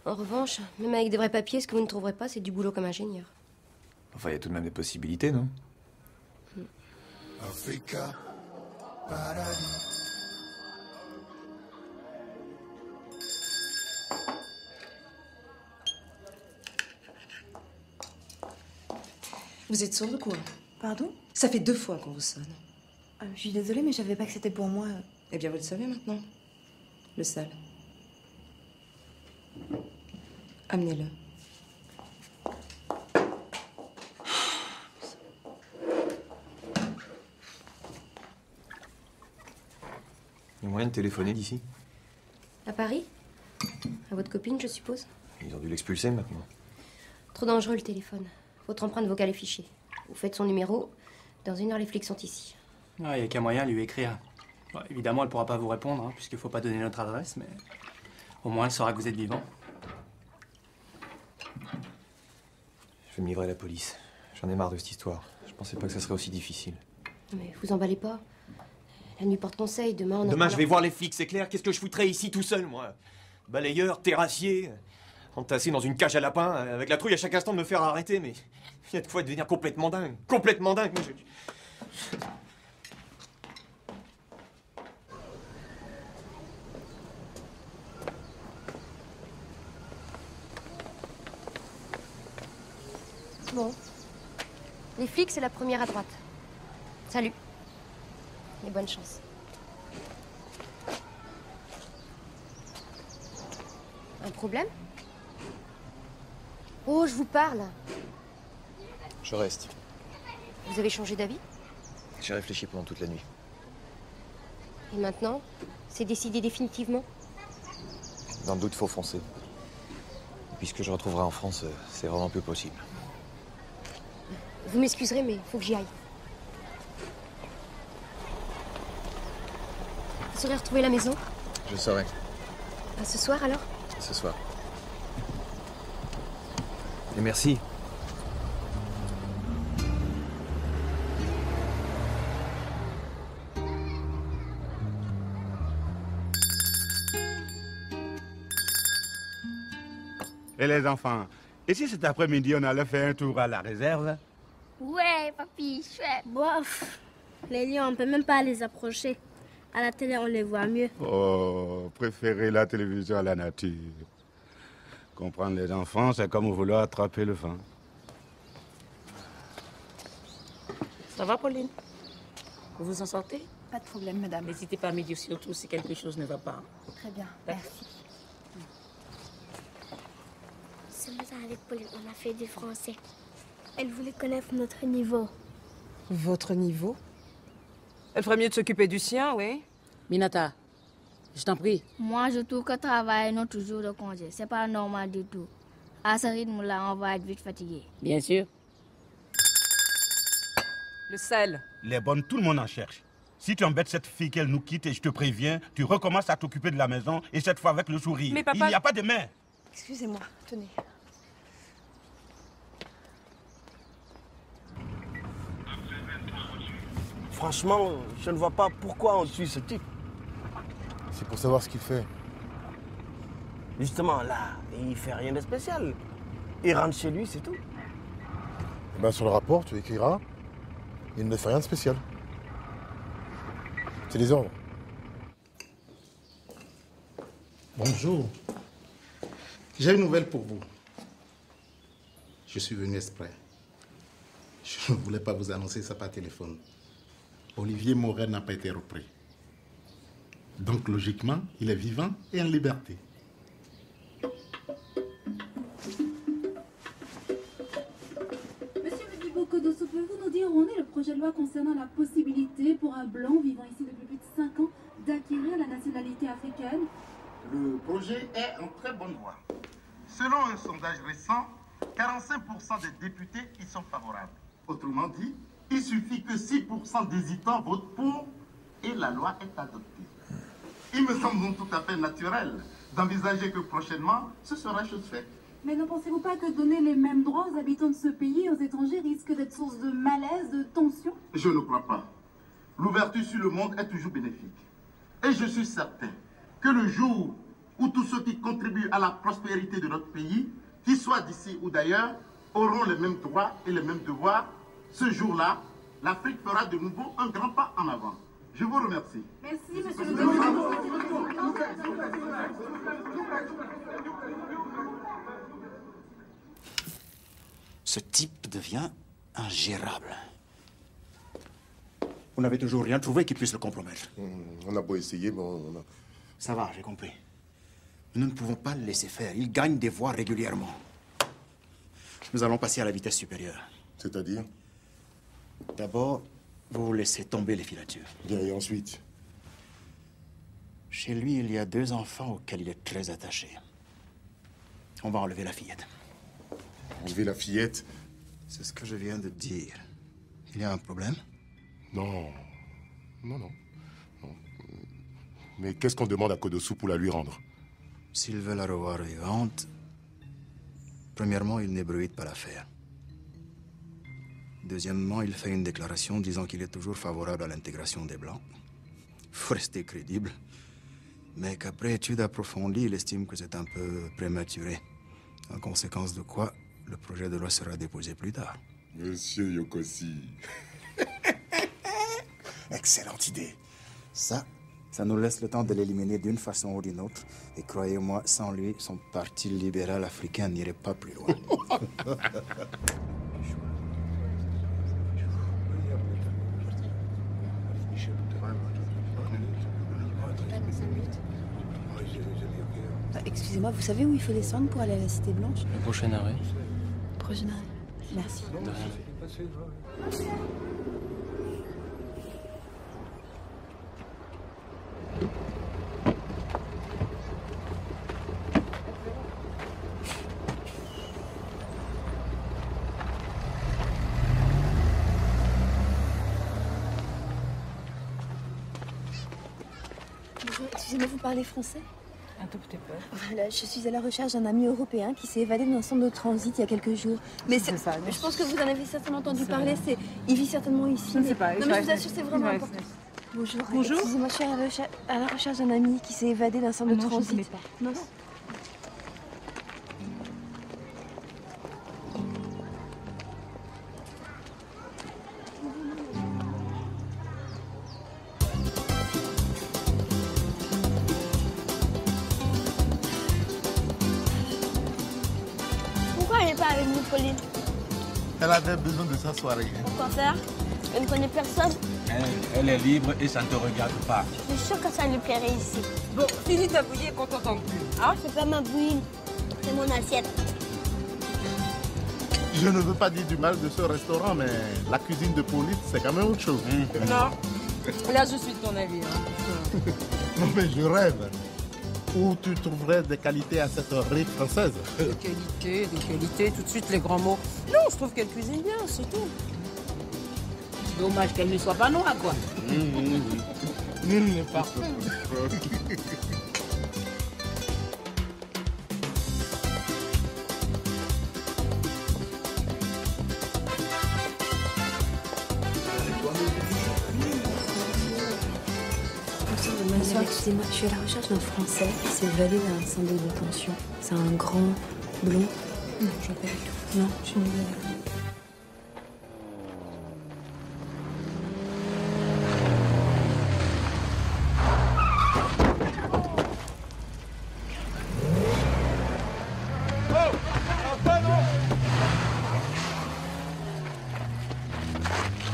En revanche, même avec des vrais papiers, ce que vous ne trouverez pas, c'est du boulot comme ingénieur. Enfin, il y a tout de même des possibilités, non? Africa, paradis. Vous êtes sourde ou quoi? Pardon? Ça fait 2 fois qu'on vous sonne. Je suis désolée, mais je savais pas que c'était pour moi. Eh bien, vous le savez maintenant. Le sale. Amenez-le. Il y a moyen de téléphoner d'ici? À Paris? À votre copine, je suppose? Ils ont dû l'expulser maintenant. Trop dangereux, le téléphone. Votre empreinte vocale est fichée. Vous faites son numéro. Dans 1 heure, les flics sont ici. Il n'y a qu'un moyen de lui écrire. Bon, évidemment, elle ne pourra pas vous répondre, hein, puisqu'il ne faut pas donner notre adresse, mais au moins elle saura que vous êtes vivant. Je vais me livrer à la police. J'en ai marre de cette histoire. Je pensais pas que ça serait aussi difficile. Mais vous emballez pas. La nuit porte conseil. Demain, on... Demain, je vais voir les flics, c'est clair. Qu'est-ce que je foutrais ici tout seul, moi? Balayeur, terrassier, entassé dans une cage à lapins, avec la trouille à chaque instant de me faire arrêter, mais il y a de quoi devenir complètement dingue. Complètement dingue. Moi, Bon. Les flics, c'est la première à droite. Salut. Et bonne chance. Un problème? Oh, je vous parle. Je reste. Vous avez changé d'avis? J'ai réfléchi pendant toute la nuit. Et maintenant, c'est décidé définitivement? Dans le doute, faut foncer. Et puis ce que je retrouverai en France, c'est vraiment peu possible. Vous m'excuserez, mais il faut que j'y aille. Vous saurez retrouver la maison? Je saurai. À ce soir, alors? Ce soir. Et merci. Et les enfants, et si cet après-midi on allait faire un tour à la réserve? Ouais, papy, chouette. Bof. Les lions, on peut même pas les approcher. À la télé, on les voit mieux. Oh, préférer la télévision à la nature. Comprendre les enfants, c'est comme vouloir attraper le vent. Ça va, Pauline? Vous vous en sortez? Pas de problème, madame. N'hésitez pas à me dire surtout si quelque chose ne va pas. Très bien, merci. Ce matin, avec Pauline, on a fait du français. Elle voulait connaître notre niveau. Votre niveau? Elle ferait mieux de s'occuper du sien, oui? Minata, je t'en prie. Moi, je trouve que travailler notre jour de congé, c'est pas normal du tout. À ce rythme-là, on va être vite fatigué. Bien sûr. Le sel. Les bonnes, tout le monde en cherche. Si tu embêtes cette fille qu'elle nous quitte et je te préviens, tu recommences à t'occuper de la maison et cette fois avec le sourire. Mais papa... Il n'y a pas de main. Excusez-moi, tenez. Franchement, je ne vois pas pourquoi on suit ce type. C'est pour savoir ce qu'il fait. Justement, là, il fait rien de spécial. Il rentre chez lui, c'est tout. Eh ben, sur le rapport, tu écriras, il ne fait rien de spécial. C'est les ordres. Bonjour. J'ai une nouvelle pour vous. Je suis venu exprès. Je ne voulais pas vous annoncer ça par téléphone. Olivier Morel n'a pas été repris. Donc, logiquement, il est vivant et en liberté. Monsieur Modibo Kodosso, pouvez-vous nous dire où en est le projet de loi concernant la possibilité pour un blanc vivant ici depuis plus de 5 ans d'acquérir la nationalité africaine? Le projet est en très bonne voie. Selon un sondage récent, 45% des députés y sont favorables. Autrement dit, il suffit que 6% d'hésitants votent pour et la loi est adoptée. Il me semble donc tout à fait naturel d'envisager que prochainement, ce sera chose faite. Mais ne pensez-vous pas que donner les mêmes droits aux habitants de ce pays et aux étrangers risque d'être source de malaise, de tension? Je ne crois pas. L'ouverture sur le monde est toujours bénéfique. Et je suis certain que le jour où tous ceux qui contribuent à la prospérité de notre pays, qu'ils soient d'ici ou d'ailleurs, auront les mêmes droits et les mêmes devoirs, ce jour-là, l'Afrique fera de nouveau un grand pas en avant. Je vous remercie. Merci, monsieur le président. Ce type devient ingérable. Vous n'avez toujours rien trouvé qui puisse le compromettre. On a beau essayer, mais on a... Ça va, j'ai compris. Nous ne pouvons pas le laisser faire. Il gagne des voix régulièrement. Nous allons passer à la vitesse supérieure. C'est-à-dire? D'abord, vous laissez tomber les filatures. Bien, et ensuite? Chez lui, il y a 2 enfants auxquels il est très attaché. On va enlever la fillette. Enlever la fillette? C'est ce que je viens de dire. Il y a un problème? Non. Non. Mais qu'est-ce qu'on demande à Kodosso pour la lui rendre? S'il veut la revoir vivante, premièrement, il n'ébruite pas l'affaire. Deuxièmement, il fait une déclaration disant qu'il est toujours favorable à l'intégration des Blancs. Faut rester crédible. Mais qu'après étude approfondie, il estime que c'est un peu prématuré. En conséquence de quoi, le projet de loi sera déposé plus tard. Monsieur Yokosi. Excellente idée. Ça nous laisse le temps de l'éliminer d'une façon ou d'une autre. Et croyez-moi, sans lui, son parti libéral africain n'irait pas plus loin. Excusez-moi, vous savez où il faut descendre pour aller à la Cité Blanche? Le prochain arrêt. Prochain arrêt. Merci. De rien. Bonjour, excusez-moi, vous parlez français? Un tout petit peu. Voilà, je suis à la recherche d'un ami européen qui s'est évadé d'un centre de transit il y a quelques jours. Mais c'est ça. Je pense que vous en avez certainement entendu parler. Il vit certainement ici. Je ne sais pas. Non, mais je vous assure, c'est vraiment important. Bonjour. Bonjour. Excusez-moi, je suis à la recherche d'un ami qui s'est évadé d'un centre de transit. Je ne connais pas. Non. Pauline? Elle avait besoin de sa soirée. Pourquoi faire? Elle ne connaît personne. Elle est libre et ça ne te regarde pas. Je suis sûre que ça lui plairait ici. Bon, finis ta bouillie qu'on t'entend plus. Ah, c'est pas ma bouillie. C'est mon assiette. Je ne veux pas dire du mal de ce restaurant, mais la cuisine de Pauline, c'est quand même autre chose. Non, là je suis de ton avis. Hein. Non mais je rêve. Où tu trouverais des qualités à cette rive française? Des qualités, tout de suite les grands mots. Non, je trouve qu'elle cuisine bien, c'est tout. Dommage qu'elle ne soit pas noire, quoi. Nul n'est pas. Bonsoir, excusez-moi, je suis à la recherche d'un Français qui s'est évadé d'un centre de détention. C'est un grand blond. Non, je vois pas du tout. Non, je suis désolée.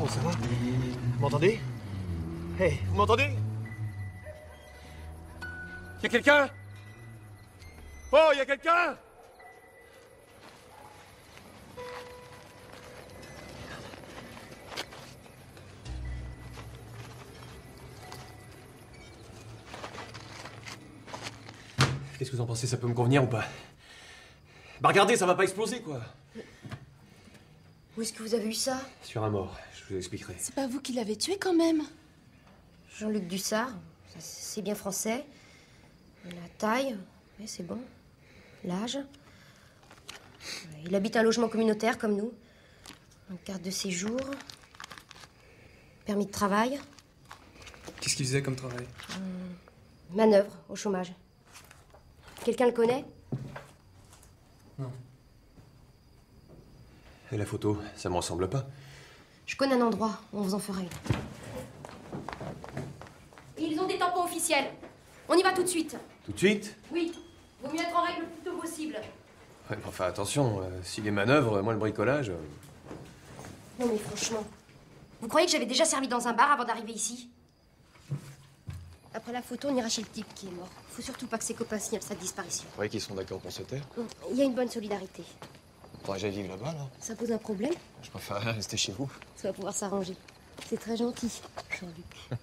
Oh, ça va? Vous m'entendez? Hey, vous m'entendez? Y'a quelqu'un? Oh, y'a quelqu'un? Qu'est-ce que vous en pensez? Ça peut me convenir ou pas? Bah regardez, ça va pas exploser, quoi. Où est-ce que vous avez eu ça? Sur un mort, je vous expliquerai. C'est pas vous qui l'avez tué quand même? Jean-Luc Dussard, c'est bien français. La taille, oui, c'est bon. L'âge. Il habite un logement communautaire comme nous. Une carte de séjour. Permis de travail. Qu'est-ce qu'il faisait comme travail? Manœuvre au chômage. Quelqu'un le connaît? Non. Et la photo, ça me ressemble pas. Je connais un endroit où on vous en fera une. Ils ont des tampons officiels. On y va tout de suite. Tout de suite? Oui. Vaut mieux être en règle le plus tôt possible. Ouais, mais enfin, attention, si les manœuvres, moi le bricolage... Non mais franchement, vous croyez que j'avais déjà servi dans un bar avant d'arriver ici? Après la photo, on ira chez le type qui est mort. Faut surtout pas que ses copains signalent sa disparition. Vous croyez qu'ils sont d'accord pour se taire? Il y a une bonne solidarité. Faudrait que j'aille vivre là-bas, là. Ça pose un problème? Je préférerais rester chez vous. Ça va pouvoir s'arranger. C'est très gentil, Jean-Luc.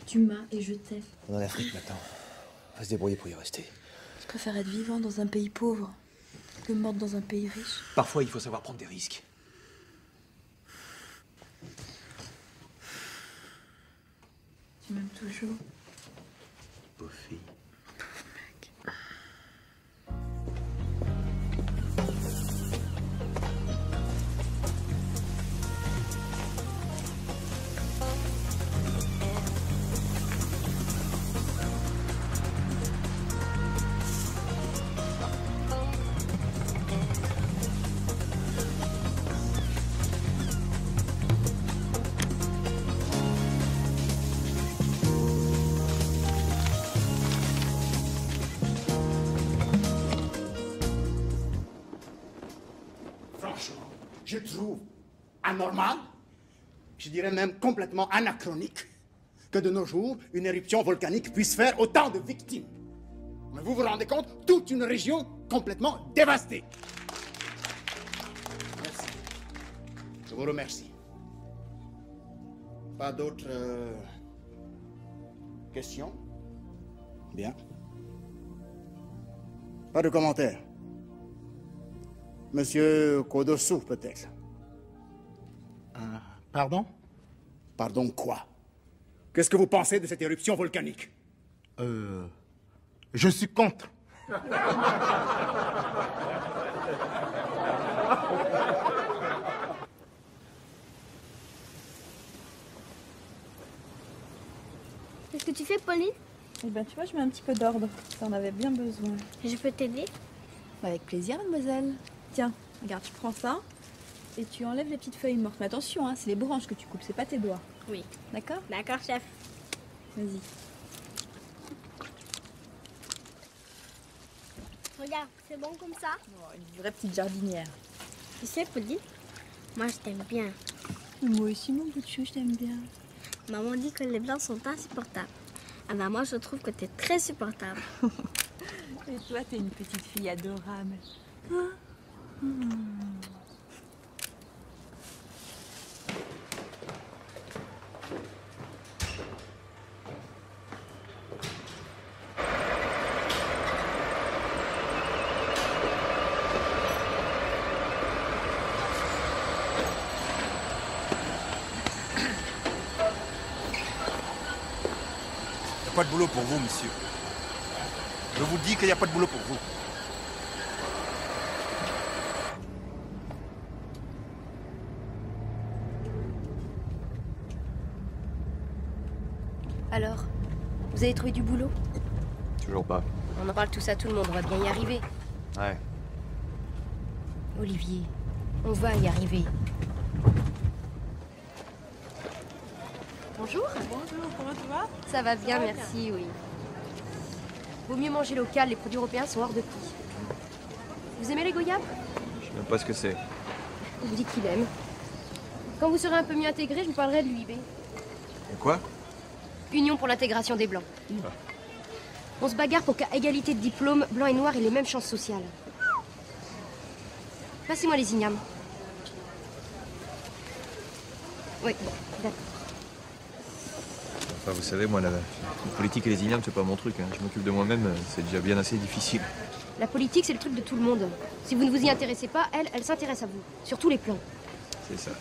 Tu m'as et je t'aime. On est en Afrique maintenant. On va se débrouiller pour y rester. Je préfère être vivant dans un pays pauvre que morte dans un pays riche. Parfois, il faut savoir prendre des risques. Tu m'aimes toujours. Beau fille. Franchement, je trouve anormal, je dirais même complètement anachronique, que de nos jours, une éruption volcanique puisse faire autant de victimes. Mais vous vous rendez compte, toute une région complètement dévastée. Merci. Je vous remercie. Pas d'autres questions? Bien. Pas de commentaires. Monsieur Kodosu, peut-être. Pardon? Pardon quoi? Qu'est-ce que vous pensez de cette éruption volcanique? Je suis contre. Qu'est-ce que tu fais, Pauline? Eh ben, tu vois, je mets un petit peu d'ordre. T'en avais bien besoin. Je peux t'aider? Avec plaisir, mademoiselle. Tiens, regarde, tu prends ça et tu enlèves les petites feuilles mortes. Mais attention, hein, c'est les branches que tu coupes, c'est pas tes doigts. Oui. D'accord? D'accord, chef. Vas-y. Regarde, c'est bon comme ça? Oh, une vraie petite jardinière. Tu sais, Pauline, moi je t'aime bien. Moi aussi, mon bout de chou, je t'aime bien. Maman dit que les blancs sont insupportables. Ah bah moi je trouve que t'es très supportable. Et toi, t'es une petite fille adorable. Il n'y a pas de boulot pour vous, monsieur. Je vous dis qu'il n'y a pas de boulot pour vous. Alors, vous avez trouvé du boulot? Toujours pas. On en parle tous à tout le monde, on va bien y arriver. Ouais. Olivier, on va y arriver. Bonjour. Bonjour, comment tu vas? Ça va bien, merci, oui. Vaut mieux manger local, les produits européens sont hors de prix. Vous aimez les goyaves? Je sais même pas ce que c'est. Il vous dit qu'il aime. Quand vous serez un peu mieux intégré, je vous parlerai de l'UIB. Et quoi? Union pour l'intégration des Blancs. On se bagarre pour qu'à égalité de diplôme, Blancs et Noirs aient les mêmes chances sociales. Passez-moi les ignames. Oui, d'accord. Enfin, vous savez, moi, la politique et les ignames, c'est pas mon truc. Hein. Je m'occupe de moi-même, c'est déjà bien assez difficile. La politique, c'est le truc de tout le monde. Si vous ne vous y intéressez pas, elle s'intéresse à vous. Sur tous les plans. C'est ça.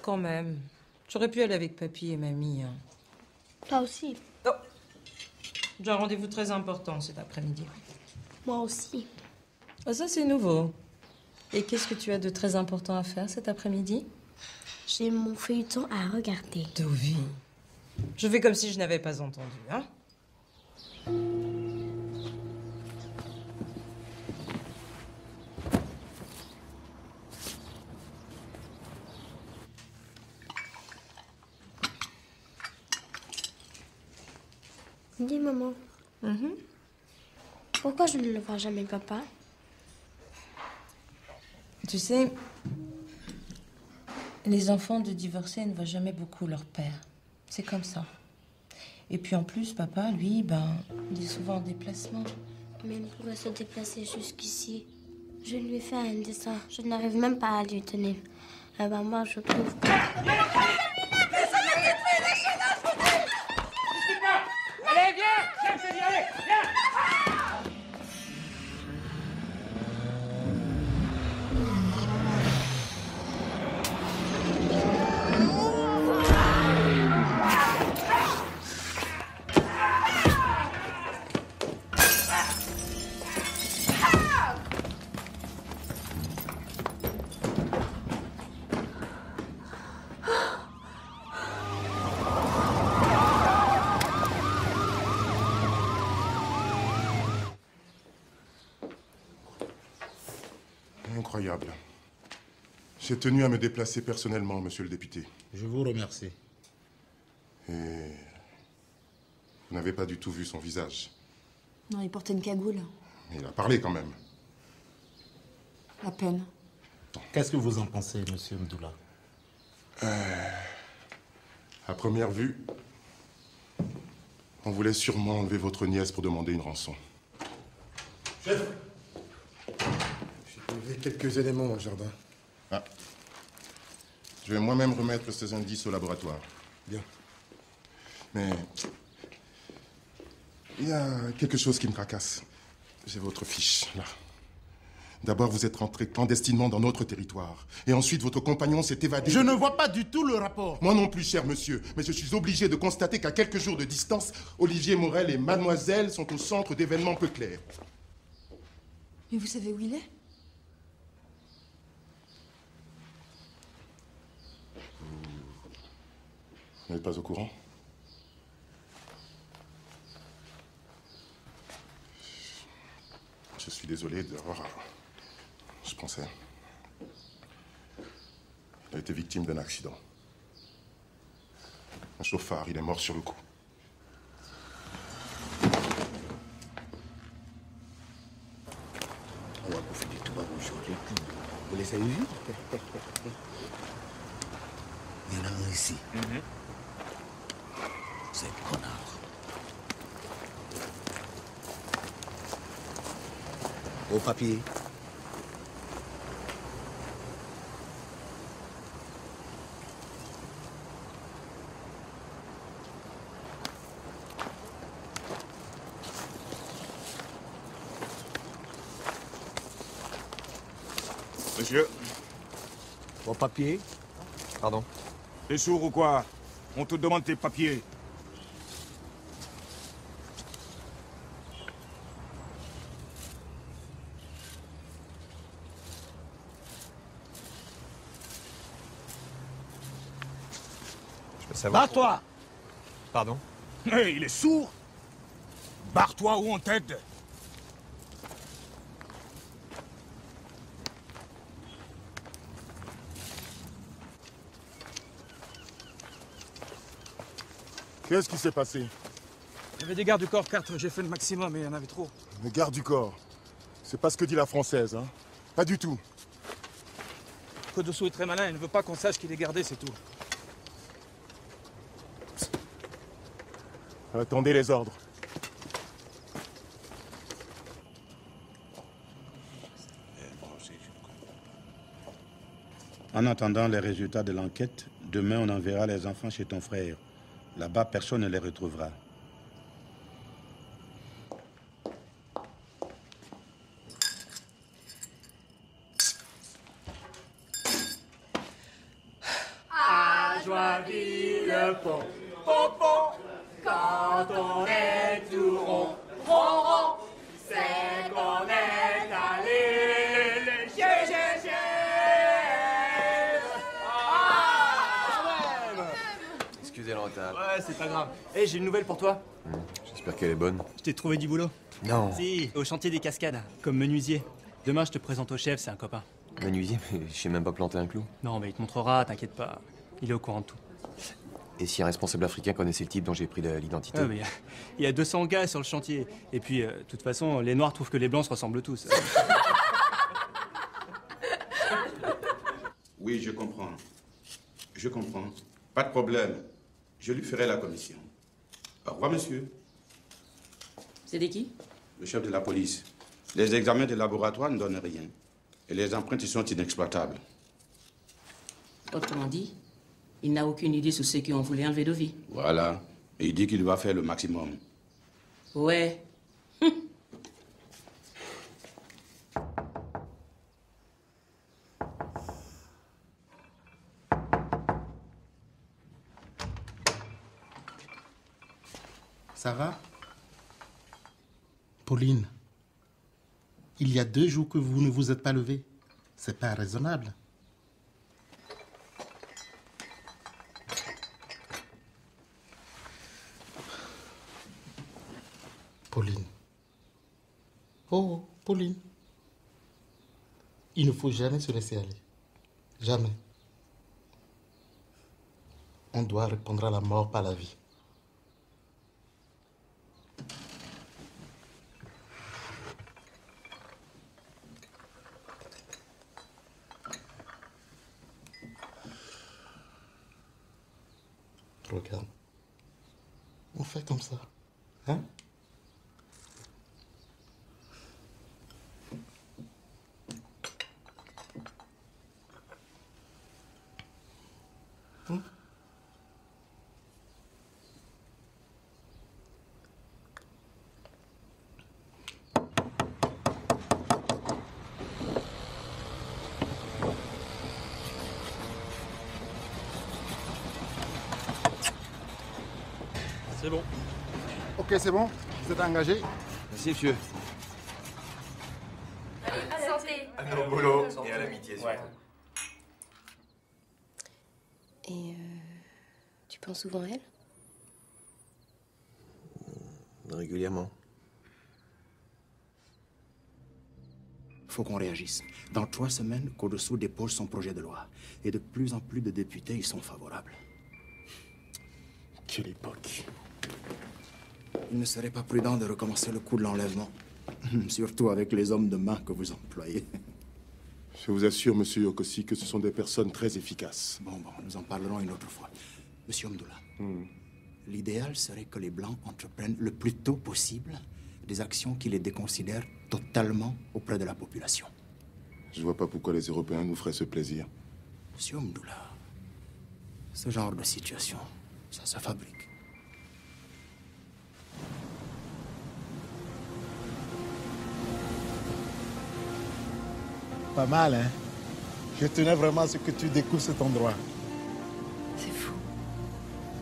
Quand même. J'aurais pu aller avec papy et mamie. Hein. Toi aussi. Oh. J'ai un rendez-vous très important cet après-midi. Moi aussi. Ah, ça, c'est nouveau. Et qu'est-ce que tu as de très important à faire cet après-midi? J'ai mon feuilleton à regarder. Dovi. Je fais comme si je n'avais pas entendu, hein? Dis, maman. Pourquoi je ne le vois jamais, papa? Tu sais, les enfants de divorcés ne voient jamais beaucoup leur père. C'est comme ça. Et puis en plus, papa, lui, il est souvent en déplacement. Mais il pourrait se déplacer jusqu'ici. Je lui ai fait un dessin. Je n'arrive même pas à lui tenir. Eh ben moi, je trouve que... Allez, viens! J'aime se dire, allez, viens! Incroyable. J'ai tenu à me déplacer personnellement, monsieur le député. Je vous remercie. Et vous n'avez pas du tout vu son visage. Non, il portait une cagoule. Mais il a parlé quand même. À peine. Qu'est-ce que vous en pensez, monsieur Mdoula? À première vue, on voulait sûrement enlever votre nièce pour demander une rançon. Chef, j'ai trouvé quelques éléments dans le jardin. Ah. Je vais moi-même remettre ces indices au laboratoire. Bien. Mais il y a quelque chose qui me tracasse. J'ai votre fiche, là. D'abord, vous êtes rentré clandestinement dans notre territoire. Et ensuite, votre compagnon s'est évadé. Je ne vois pas du tout le rapport. Moi non plus, cher monsieur. Mais je suis obligé de constater qu'à quelques jours de distance, Olivier Morel et Mademoiselle sont au centre d'événements peu clairs. Mais vous savez où il est? n'êtes pas au courant? Je suis désolé d'avoir... Je pensais... Il a été victime d'un accident. Un chauffard, il est mort sur le coup. On va bouffer des tomates aujourd'hui. Vous les avez vus? Il y en a un ici. C'est un connard. Au papier. Monsieur. Au papier. Pardon. T'es sourd ou quoi? On te demande tes papiers. Je peux savoir... Barre-toi! Pardon? Hé, il est sourd? Barre-toi ou on t'aide. Qu'est-ce qui s'est passé? Il y avait des gardes du corps 4, j'ai fait le maximum, mais il y en avait trop. Les gardes du corps. C'est pas ce que dit la française, hein? Pas du tout. Kodosso est très malin, il ne veut pas qu'on sache qu'il est gardé, c'est tout. Attendez les ordres. En attendant les résultats de l'enquête, demain on enverra les enfants chez ton frère. Là-bas, personne ne les retrouvera. À Joinville, pom, pom, pom, quand on est tout rond, rond, rond, c'est qu'on est allé, Excusez le retard. Ouais, c'est pas grave. Hé, j'ai une nouvelle pour toi. J'espère qu'elle est bonne. Je t'ai trouvé du boulot. Non. Si, au chantier des Cascades, comme menuisier. Demain, je te présente au chef, c'est un copain. Menuisier, mais je sais même pas planter un clou. Non, mais il te montrera, t'inquiète pas. Il est au courant de tout. Et si un responsable africain connaissait le type dont j'ai pris l'identité? Ouais, mais il y a 200 gars sur le chantier. Et puis, de toute façon, les Noirs trouvent que les Blancs se ressemblent tous. Oui, je comprends. Je comprends. Pas de problème. Je lui ferai la commission. Au revoir, monsieur. C'était qui? Le chef de la police. Les examens de laboratoire ne donnent rien. Et les empreintes y sont inexploitables. Autrement dit, il n'a aucune idée sur ceux qui ont voulu enlever Dovi. Voilà. Et il dit qu'il va faire le maximum. Ouais. Ça va? Pauline, il y a 2 jours que vous ne vous êtes pas levée. C'est pas raisonnable. Pauline. Oh, Pauline. Il ne faut jamais se laisser aller. Jamais. On doit répondre à la mort par la vie. Regarde. On fait comme ça. Hein? C'est bon. Ok, c'est bon? Vous êtes engagé? Merci, monsieur. Santé. À nos boulot et à l'amitié, ouais. Et tu penses souvent à elle? Régulièrement. Faut qu'on réagisse. Dans 3 semaines, Kodosou dépose son projet de loi. Et de plus en plus de députés y sont favorables. Quelle époque. Il ne serait pas prudent de recommencer le coup de l'enlèvement. Surtout avec les hommes de main que vous employez. Je vous assure, monsieur Yokosi, que ce sont des personnes très efficaces. Bon, nous en parlerons une autre fois. Monsieur Mdoula, l'idéal serait que les Blancs entreprennent le plus tôt possible des actions qui les déconsidèrent totalement auprès de la population. Je vois pas pourquoi les Européens nous feraient ce plaisir. Monsieur Mdoula, ce genre de situation, ça se fabrique. Pas mal, hein? Je tenais vraiment à ce que tu découvres cet endroit. C'est fou.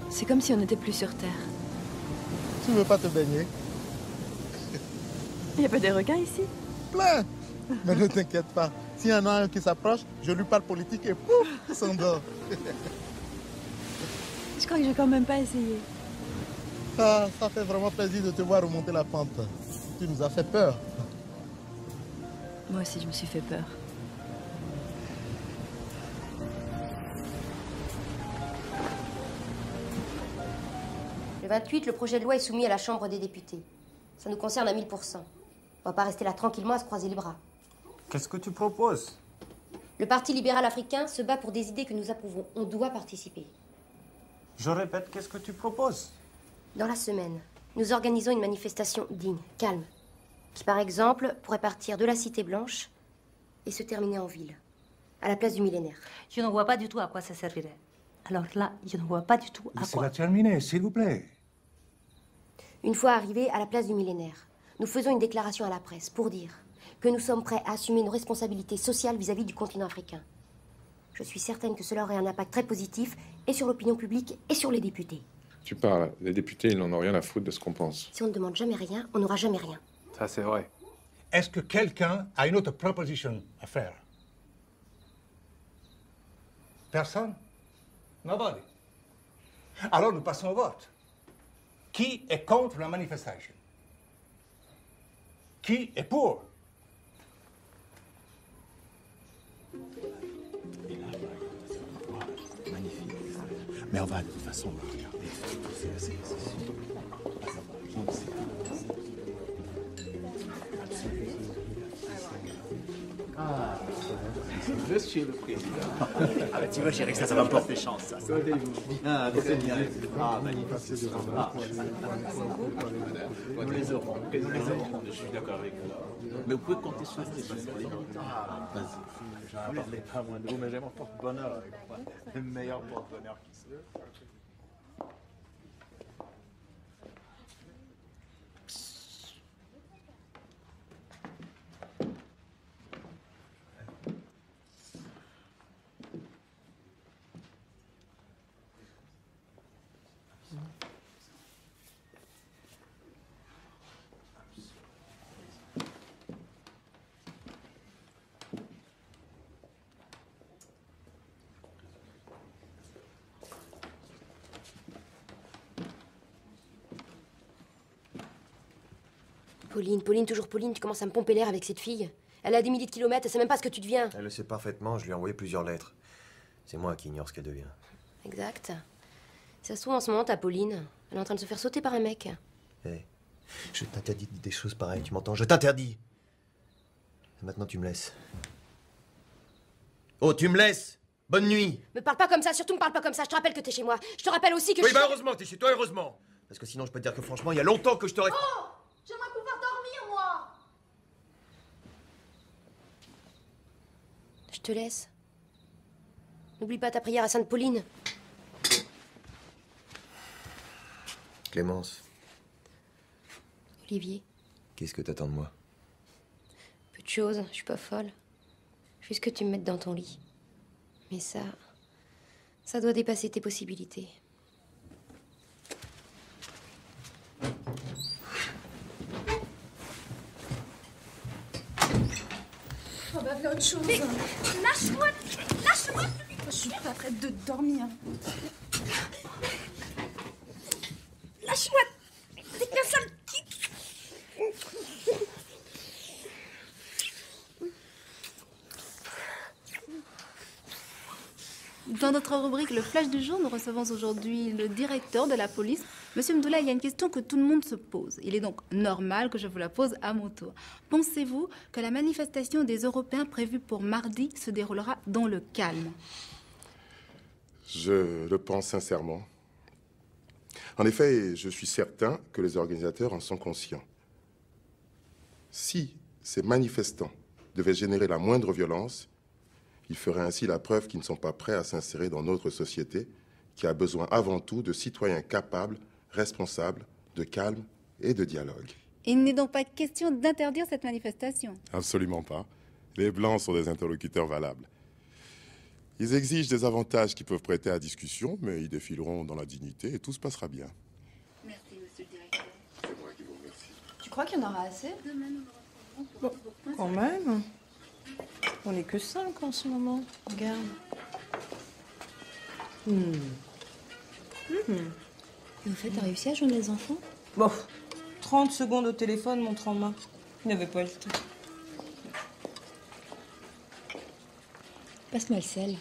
C'est comme si on n'était plus sur Terre. Tu veux pas te baigner? Il n'y a pas des requins ici? Plein! Mais ne t'inquiète pas. S'il y en a un qui s'approche, je lui parle politique et pouf, il s'endort. Je crois que j'ai quand même pas essayé. Ça fait vraiment plaisir de te voir remonter la pente. Tu nous as fait peur. Moi aussi, je me suis fait peur. Le 28, le projet de loi est soumis à la Chambre des députés. Ça nous concerne à 1000%. On va pas rester là tranquillement à se croiser les bras. Qu'est-ce que tu proposes? Le Parti libéral africain se bat pour des idées que nous approuvons. On doit participer. Je répète, qu'est-ce que tu proposes? Dans la semaine, nous organisons une manifestation digne, calme, qui par exemple pourrait partir de la Cité Blanche et se terminer en ville, à la place du millénaire. Je ne vois pas du tout à quoi ça servirait. Alors là, je ne vois pas du tout à quoi. Laissez-la terminer, s'il vous plaît. Une fois arrivés à la place du millénaire, nous faisons une déclaration à la presse pour dire que nous sommes prêts à assumer nos responsabilités sociales vis-à-vis du continent africain. Je suis certaine que cela aurait un impact très positif et sur l'opinion publique et sur les députés. Tu parles, les députés, ils n'en ont rien à foutre de ce qu'on pense. Si on ne demande jamais rien, on n'aura jamais rien. Ça, c'est vrai. Est-ce que quelqu'un a une autre proposition à faire? Personne? Nobody. Alors nous passons au vote. Qui est contre la manifestation? Qui est pour? Magnifique. Mais on va de toute façon regarder. Ah, monsieur le président. Ah bah tu vois, chérie, ça va me porter chance, ça. Ah, c'est bien. Ah, magnifique. Nous les aurons. Je suis d'accord avec vous. Mais vous pouvez compter sur nous. Ah, vas-y. J'en parlais pas moins de vous, mais j'ai mon porte-bonheur avec moi. Le meilleur porte-bonheur qui soit. Pauline, toujours Pauline, tu commences à me pomper l'air avec cette fille. Elle a des milliers de kilomètres, elle sait même pas ce que tu deviens. Elle le sait parfaitement, je lui ai envoyé plusieurs lettres. C'est moi qui ignore ce qu'elle devient. Exact. Ça se trouve en ce moment, ta Pauline. Elle est en train de se faire sauter par un mec. Hé, je t'interdis de dire des choses pareilles, tu m'entends? Je t'interdis. Et maintenant, tu me laisses. Oh, tu me laisses! Bonne nuit! Me parle pas comme ça, surtout me parle pas comme ça. Je te rappelle que t'es chez moi. Je te rappelle aussi que Oui, bah heureusement, t'es chez toi, heureusement! Parce que sinon, je peux te dire que franchement, il y a longtemps que je t'aurais... Oh! J'aimerais pouvoir dormir, moi! Je te laisse. N'oublie pas ta prière à Sainte Pauline. Clémence, Olivier, qu'est-ce que t'attends de moi? peu de choses, je suis pas folle. Juste que tu me mettes dans ton lit. Mais ça doit dépasser tes possibilités. Oh bah, voilà autre chose. Mais lâche-moi! Lâche-moi! Je suis pas prête de dormir. Lâche-moi. C'est que ça me quitte. Dans notre rubrique Le Flash du jour, nous recevons aujourd'hui le directeur de la police. Monsieur Mdoula, il y a une question que tout le monde se pose. Il est donc normal que je vous la pose à mon tour. Pensez-vous que la manifestation des Européens prévue pour mardi se déroulera dans le calme? Je le pense sincèrement. En effet, je suis certain que les organisateurs en sont conscients. Si ces manifestants devaient générer la moindre violence, ils feraient ainsi la preuve qu'ils ne sont pas prêts à s'insérer dans notre société, qui a besoin avant tout de citoyens capables, responsables, de calme et de dialogue. Il n'est donc pas question d'interdire cette manifestation. Absolument pas. Les Blancs sont des interlocuteurs valables. Ils exigent des avantages qui peuvent prêter à discussion, mais ils défileront dans la dignité et tout se passera bien. Merci, monsieur le directeur. C'est moi qui vous remercie. Tu crois qu'il y en aura assez? Bon, quand même. On n'est que 5 en ce moment. Regarde. Et au fait, t'as réussi à joindre les enfants? Bon, 30 secondes au téléphone, montre en main. Il n'avait pas le temps. Passe-moi le sel.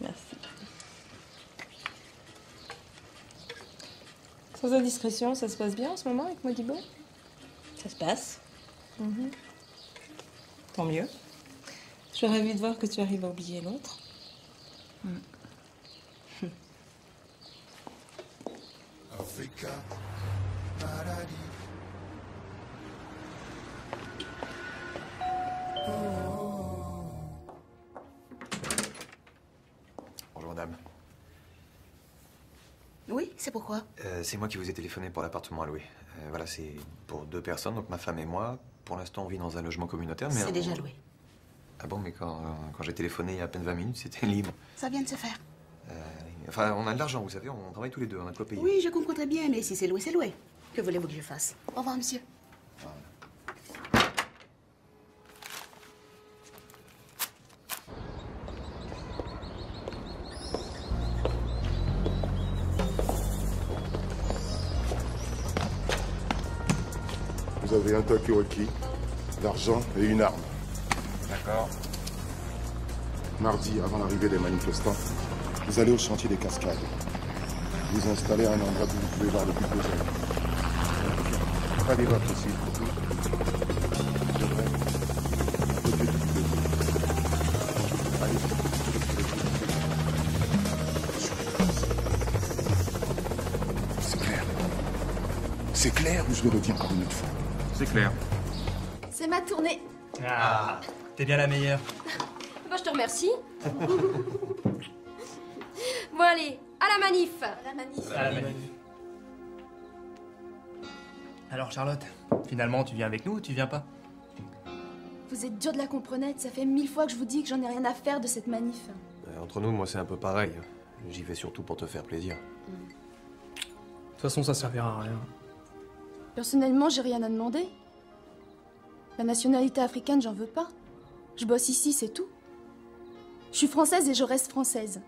Merci. Sans indiscrétion, ça se passe bien en ce moment avec Modibo? Ça se passe. Tant mieux. J'aurais envie de voir que tu arrives à oublier l'autre. Africa, paradis. Bonjour madame. Oui, c'est pourquoi? C'est moi qui vous ai téléphoné pour l'appartement à louer. Voilà, c'est pour 2 personnes, donc ma femme et moi. Pour l'instant, on vit dans un logement communautaire, mais... C'est déjà loué. Ah bon, mais quand j'ai téléphoné il y a à peine 20 minutes, c'était libre. Ça vient de se faire. Enfin, on a de l'argent, vous savez, on travaille tous les deux, on a de quoi payer. Oui, je comprends très bien, mais si c'est loué, c'est loué. Que voulez-vous que je fasse? Au revoir, monsieur. Vous avez un talkie-walkie, l'argent et une arme. D'accord. Mardi, avant l'arrivée des manifestants, vous allez au chantier des Cascades. Vous installez à un endroit où vous pouvez voir le plus beau jardin. Pas des votes aussi. C'est clair. C'est clair ou je le redis encore une autre fois? C'est clair. C'est ma tournée. Ah, t'es bien la meilleure. Bah, je te remercie. Bon, allez, à la manif. À la manif. Alors Charlotte, finalement tu viens avec nous ou tu viens pas? Vous êtes dur de la comprenette. Ça fait 1000 fois que je vous dis que j'en ai rien à faire de cette manif. Entre nous, moi c'est un peu pareil. J'y vais surtout pour te faire plaisir. De toute façon, ça servira à rien. Personnellement, j'ai rien à demander. La nationalité africaine, j'en veux pas. Je bosse ici, c'est tout. Je suis française et je reste française.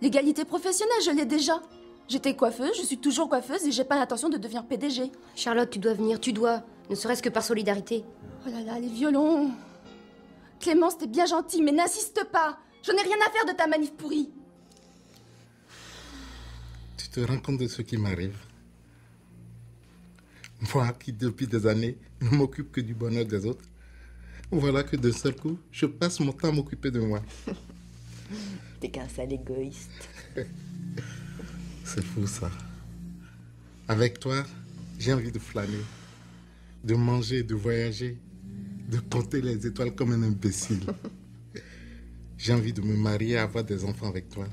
L'égalité professionnelle, je l'ai déjà. J'étais coiffeuse, je suis toujours coiffeuse et j'ai pas l'intention de devenir PDG. Charlotte, tu dois venir, tu dois. Ne serait-ce que par solidarité. Oh là là, les violons. Clémence, t'es bien gentille, mais n'insiste pas. Je n'ai rien à faire de ta manif pourrie. Tu te rends compte de ce qui m'arrive? Moi qui, depuis des années, ne m'occupe que du bonheur des autres. Voilà que d'un seul coup, je passe mon temps à m'occuper de moi. T'es qu'un sale égoïste. C'est fou, ça. Avec toi, j'ai envie de flâner, de manger, de voyager, de compter les étoiles comme un imbécile. J'ai envie de me marier et avoir des enfants avec toi,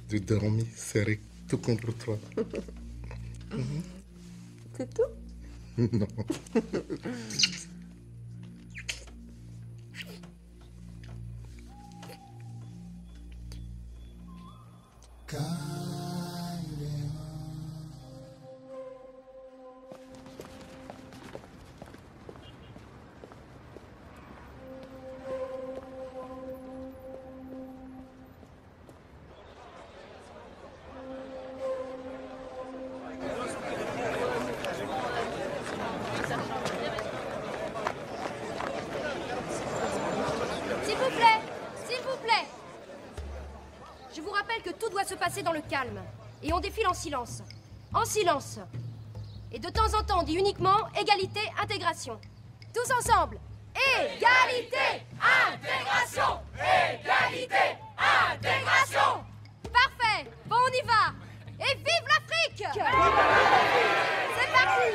de dormir serré tout contre toi. C'est tout? Non. passer dans le calme. Et on défile en silence. En silence. Et de temps en temps, on dit uniquement égalité, intégration. Tous ensemble. Égalité, intégration. Égalité, intégration. Parfait. Bon, on y va. Et vive l'Afrique. C'est parti.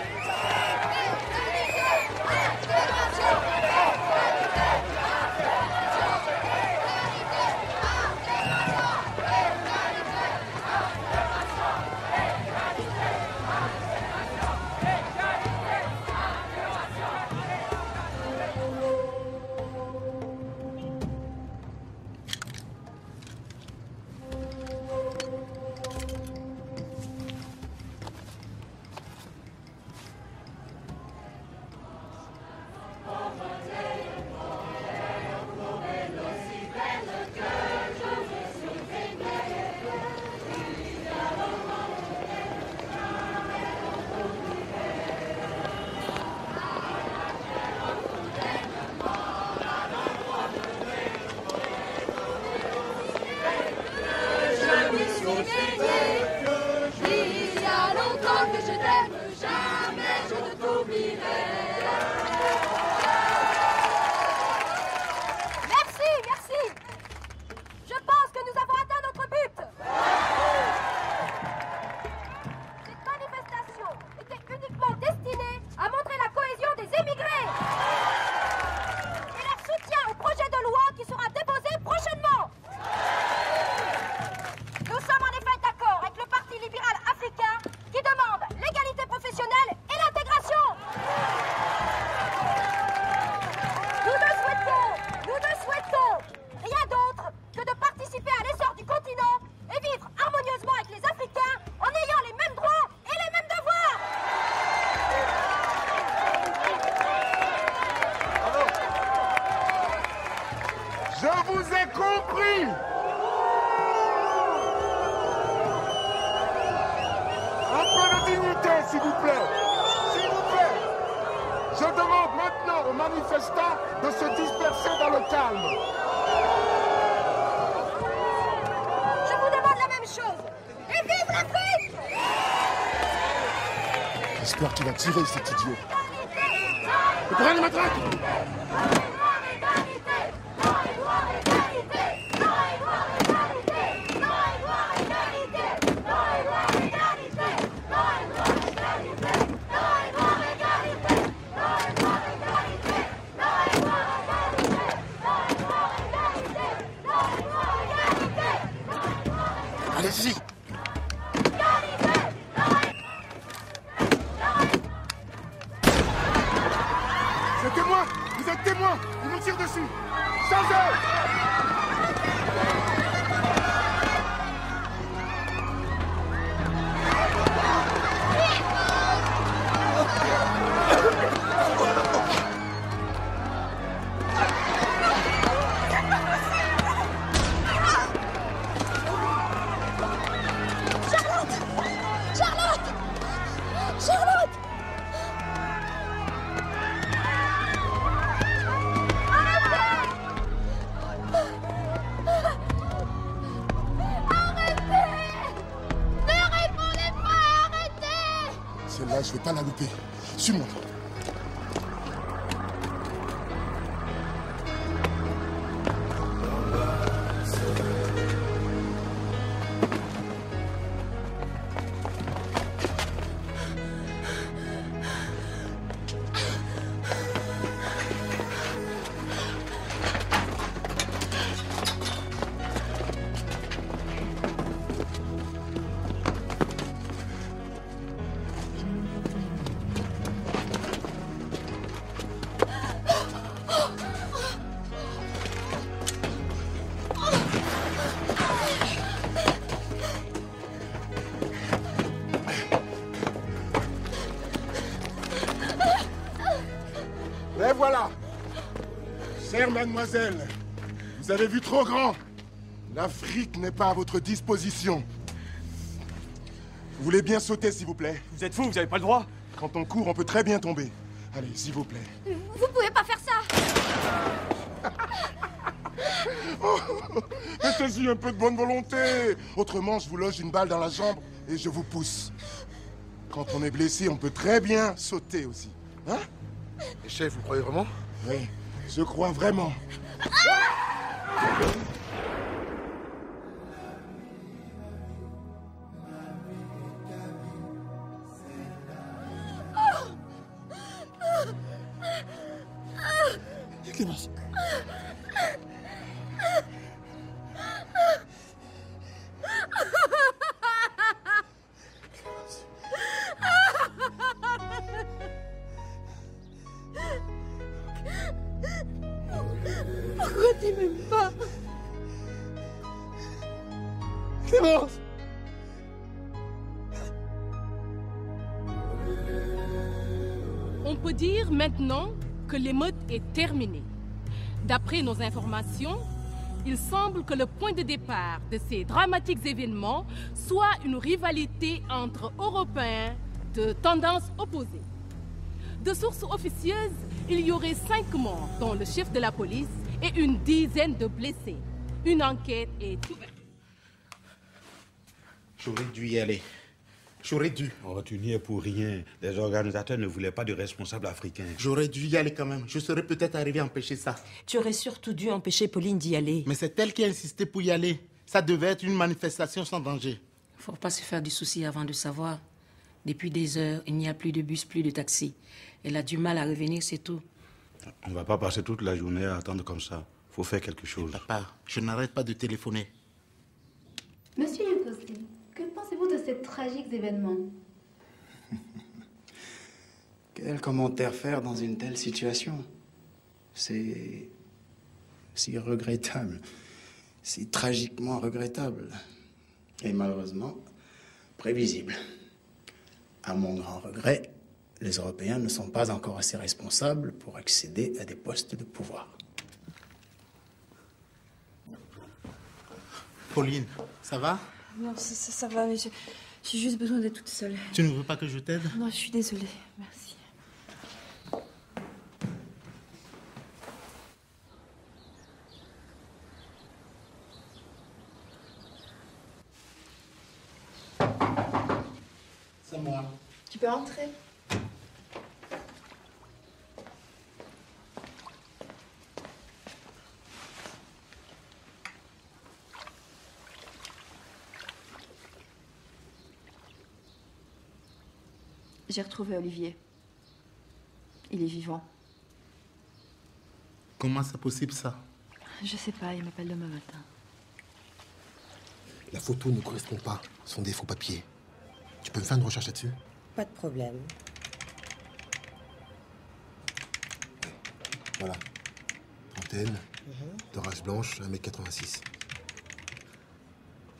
J'espère qu'il va tirer, cet idiot. Préparez les matraques! Allez-y! Vous êtes témoins! Ils nous tirent dessus! Changez! Celle-là, je vais pas la louper. Suis-moi. Et voilà. Chère mademoiselle, vous avez vu trop grand. L'Afrique n'est pas à votre disposition. Vous voulez bien sauter, s'il vous plaît? Vous êtes fou, vous n'avez pas le droit. Quand on court, on peut très bien tomber. Allez, s'il vous plaît. Vous pouvez pas faire ça. Oh, mettez-y un peu de bonne volonté. Autrement, je vous loge une balle dans la jambe et je vous pousse. Quand on est blessé, on peut très bien sauter aussi. Hein? Et chef, vous croyez vraiment? Oui, je crois vraiment. Clémence. Pourquoi tu m'aimes pas? Clémence! On peut dire maintenant que l'émeute est terminée. D'après nos informations, il semble que le point de départ de ces dramatiques événements soit une rivalité entre Européens de tendances opposées. De sources officieuses, il y aurait 5 morts, dont le chef de la police, et une dizaine de blessés. Une enquête est ouverte. J'aurais dû y aller. J'aurais dû. Oh, tu n'y es pour rien. Les organisateurs ne voulaient pas de responsables africains. J'aurais dû y aller quand même. Je serais peut-être arrivé à empêcher ça. Tu aurais surtout dû empêcher Pauline d'y aller. Mais c'est elle qui a insisté pour y aller. Ça devait être une manifestation sans danger. Faut pas se faire du souci avant de savoir. Depuis des heures, il n'y a plus de bus, plus de taxi. Elle a du mal à revenir, c'est tout. On ne va pas passer toute la journée à attendre comme ça. Faut faire quelque chose. Papa, je n'arrête pas de téléphoner. Monsieur Yukoski, que pensez-vous de ces tragiques événements? Quel commentaire faire dans une telle situation? C'est si regrettable, si tragiquement regrettable, et malheureusement prévisible. À mon grand regret, les Européens ne sont pas encore assez responsables pour accéder à des postes de pouvoir. Pauline, ça va? Non, ça va, mais j'ai juste besoin d'être toute seule. Tu ne veux pas que je t'aide? Non, je suis désolée. Merci. C'est moi. Tu peux entrer. J'ai retrouvé Olivier. Il est vivant. Comment c'est possible ça? Je sais pas, il m'appelle demain matin. La photo ne correspond pas. Ce sont des faux papiers. Tu peux me faire une recherche là-dessus? Pas de problème. Voilà. Trentaine, d'orage blanche, 1m86.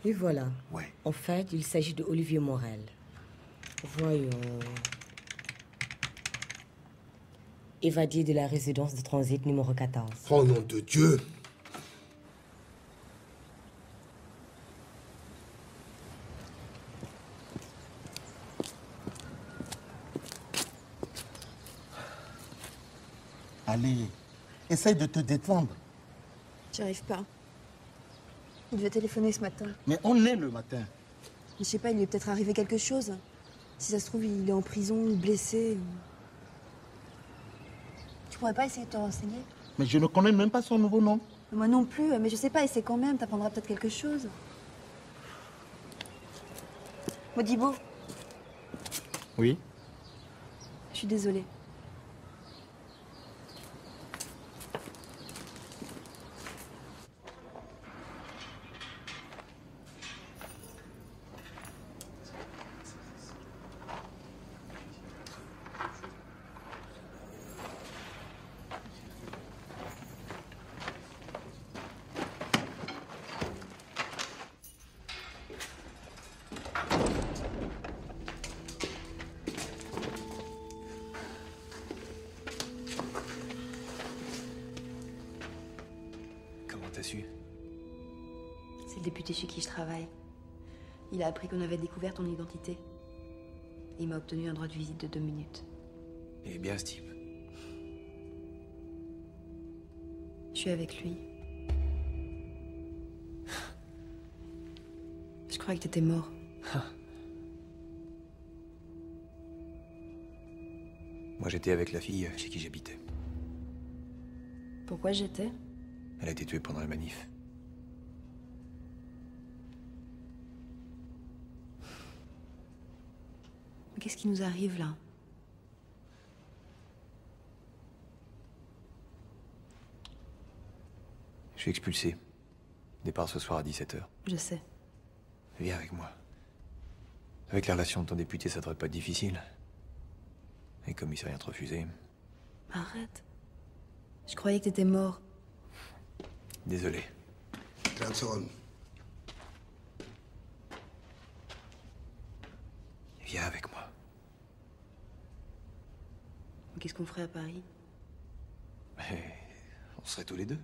Et voilà. Ouais. En fait, il s'agit de Olivier Morel. Voyons. Évadé de la résidence de transit numéro 14. Oh nom de Dieu! Allez, essaye de te détendre. J'y arrive pas. Il devait téléphoner ce matin. Mais on est le matin. Je sais pas, il lui est peut-être arrivé quelque chose. Si ça se trouve, il est en prison ou blessé. Tu pourrais pas essayer de te renseigner? Mais je ne connais même pas son nouveau nom. Moi non plus, mais je sais pas, essaie quand même, t'apprendras peut-être quelque chose. Modibo, Oui. je suis désolée. C'est le député chez qui je travaille. Il a appris qu'on avait découvert ton identité. Il m'a obtenu un droit de visite de 2 minutes. Il est bien ce type. Je suis avec lui. croyais que t'étais mort. Moi, j'étais avec la fille chez qui j'habitais. Pourquoi j'étais? Elle a été tuée pendant la manif. Mais qu'est-ce qui nous arrive là? Je suis expulsé. Départ ce soir à 17h. Je sais. Viens avec moi. Avec la relation de ton député, ça devrait pas être difficile. Et comme il s'est rien te refuser. Arrête. Je croyais que t'étais mort. Désolé. Viens avec moi. Qu'est-ce qu'on ferait à Paris? Mais on serait tous les deux.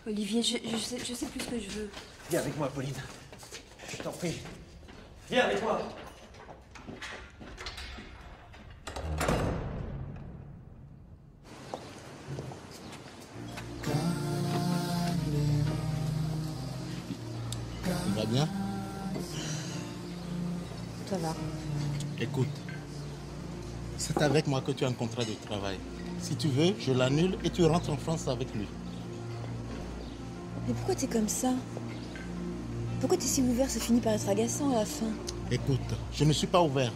Olivier, je sais plus ce que je veux. Viens avec moi, Pauline. Je t'en prie. Viens avec moi. Tu vas bien? Ça va. Écoute, c'est avec moi que tu as un contrat de travail. Si tu veux, je l'annule et tu rentres en France avec lui. Mais pourquoi t'es comme ça? Pourquoi t'es si ouvert, ça finit par être agaçant à la fin? Écoute, je ne suis pas ouvert.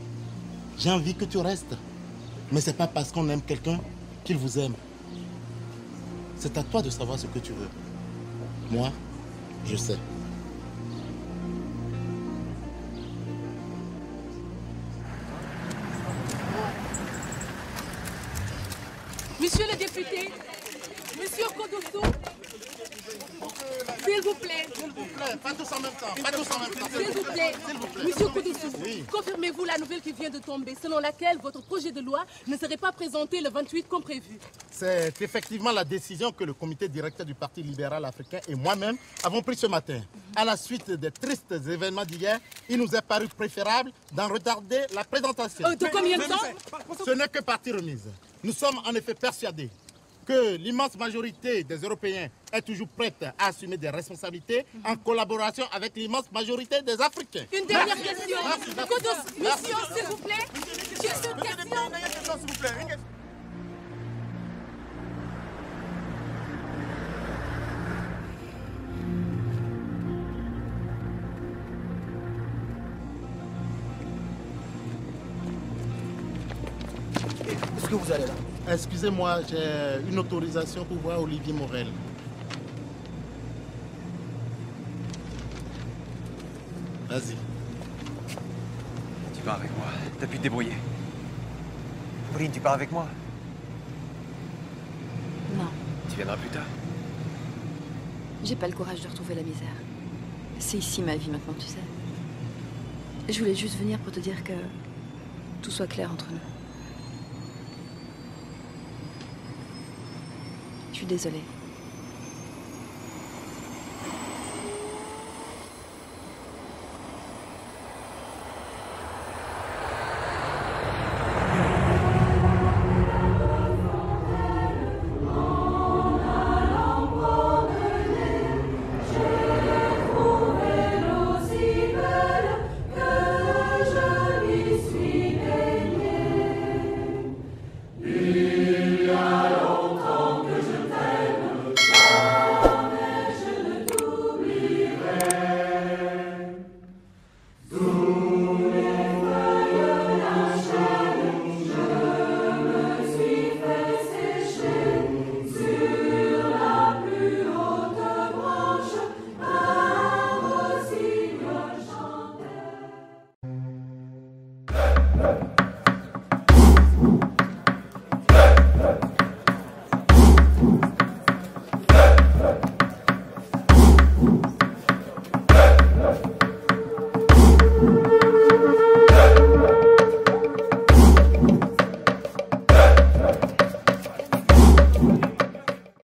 J'ai envie que tu restes. Mais c'est pas parce qu'on aime quelqu'un qu'il vous aime. C'est à toi de savoir ce que tu veux. Moi, je sais. Monsieur le député, Monsieur Kodosso, s'il vous plaît. S'il vous plaît, pas tous en même temps. Pas tous en même temps. S'il vous plaît, Monsieur Kodosso, confirmez-vous la nouvelle qui vient de tomber, selon laquelle votre projet de loi ne serait pas présenté le 28 comme prévu? C'est effectivement la décision que le comité directeur du Parti libéral africain et moi-même avons prise ce matin. À la suite des tristes événements d'hier, il nous est paru préférable d'en retarder la présentation. De combien de temps? Ce n'est que partie remise. Nous sommes en effet persuadés que l'immense majorité des Européens est toujours prête à assumer des responsabilités en collaboration avec l'immense majorité des Africains. Une dernière question. Kodos, mission, s'il vous plaît. Juste une question. S'il vous plaît. Est-ce que vous allez là? Excusez-moi, j'ai une autorisation pour voir Olivier Morel. Vas-y. Tu pars avec moi. T'as pu te débrouiller. Pauline, tu pars avec moi? Non. Tu viendras plus tard. J'ai pas le courage de retrouver la misère. C'est ici ma vie maintenant, tu sais. Je voulais juste venir pour te dire que tout soit clair entre nous. Je suis désolée.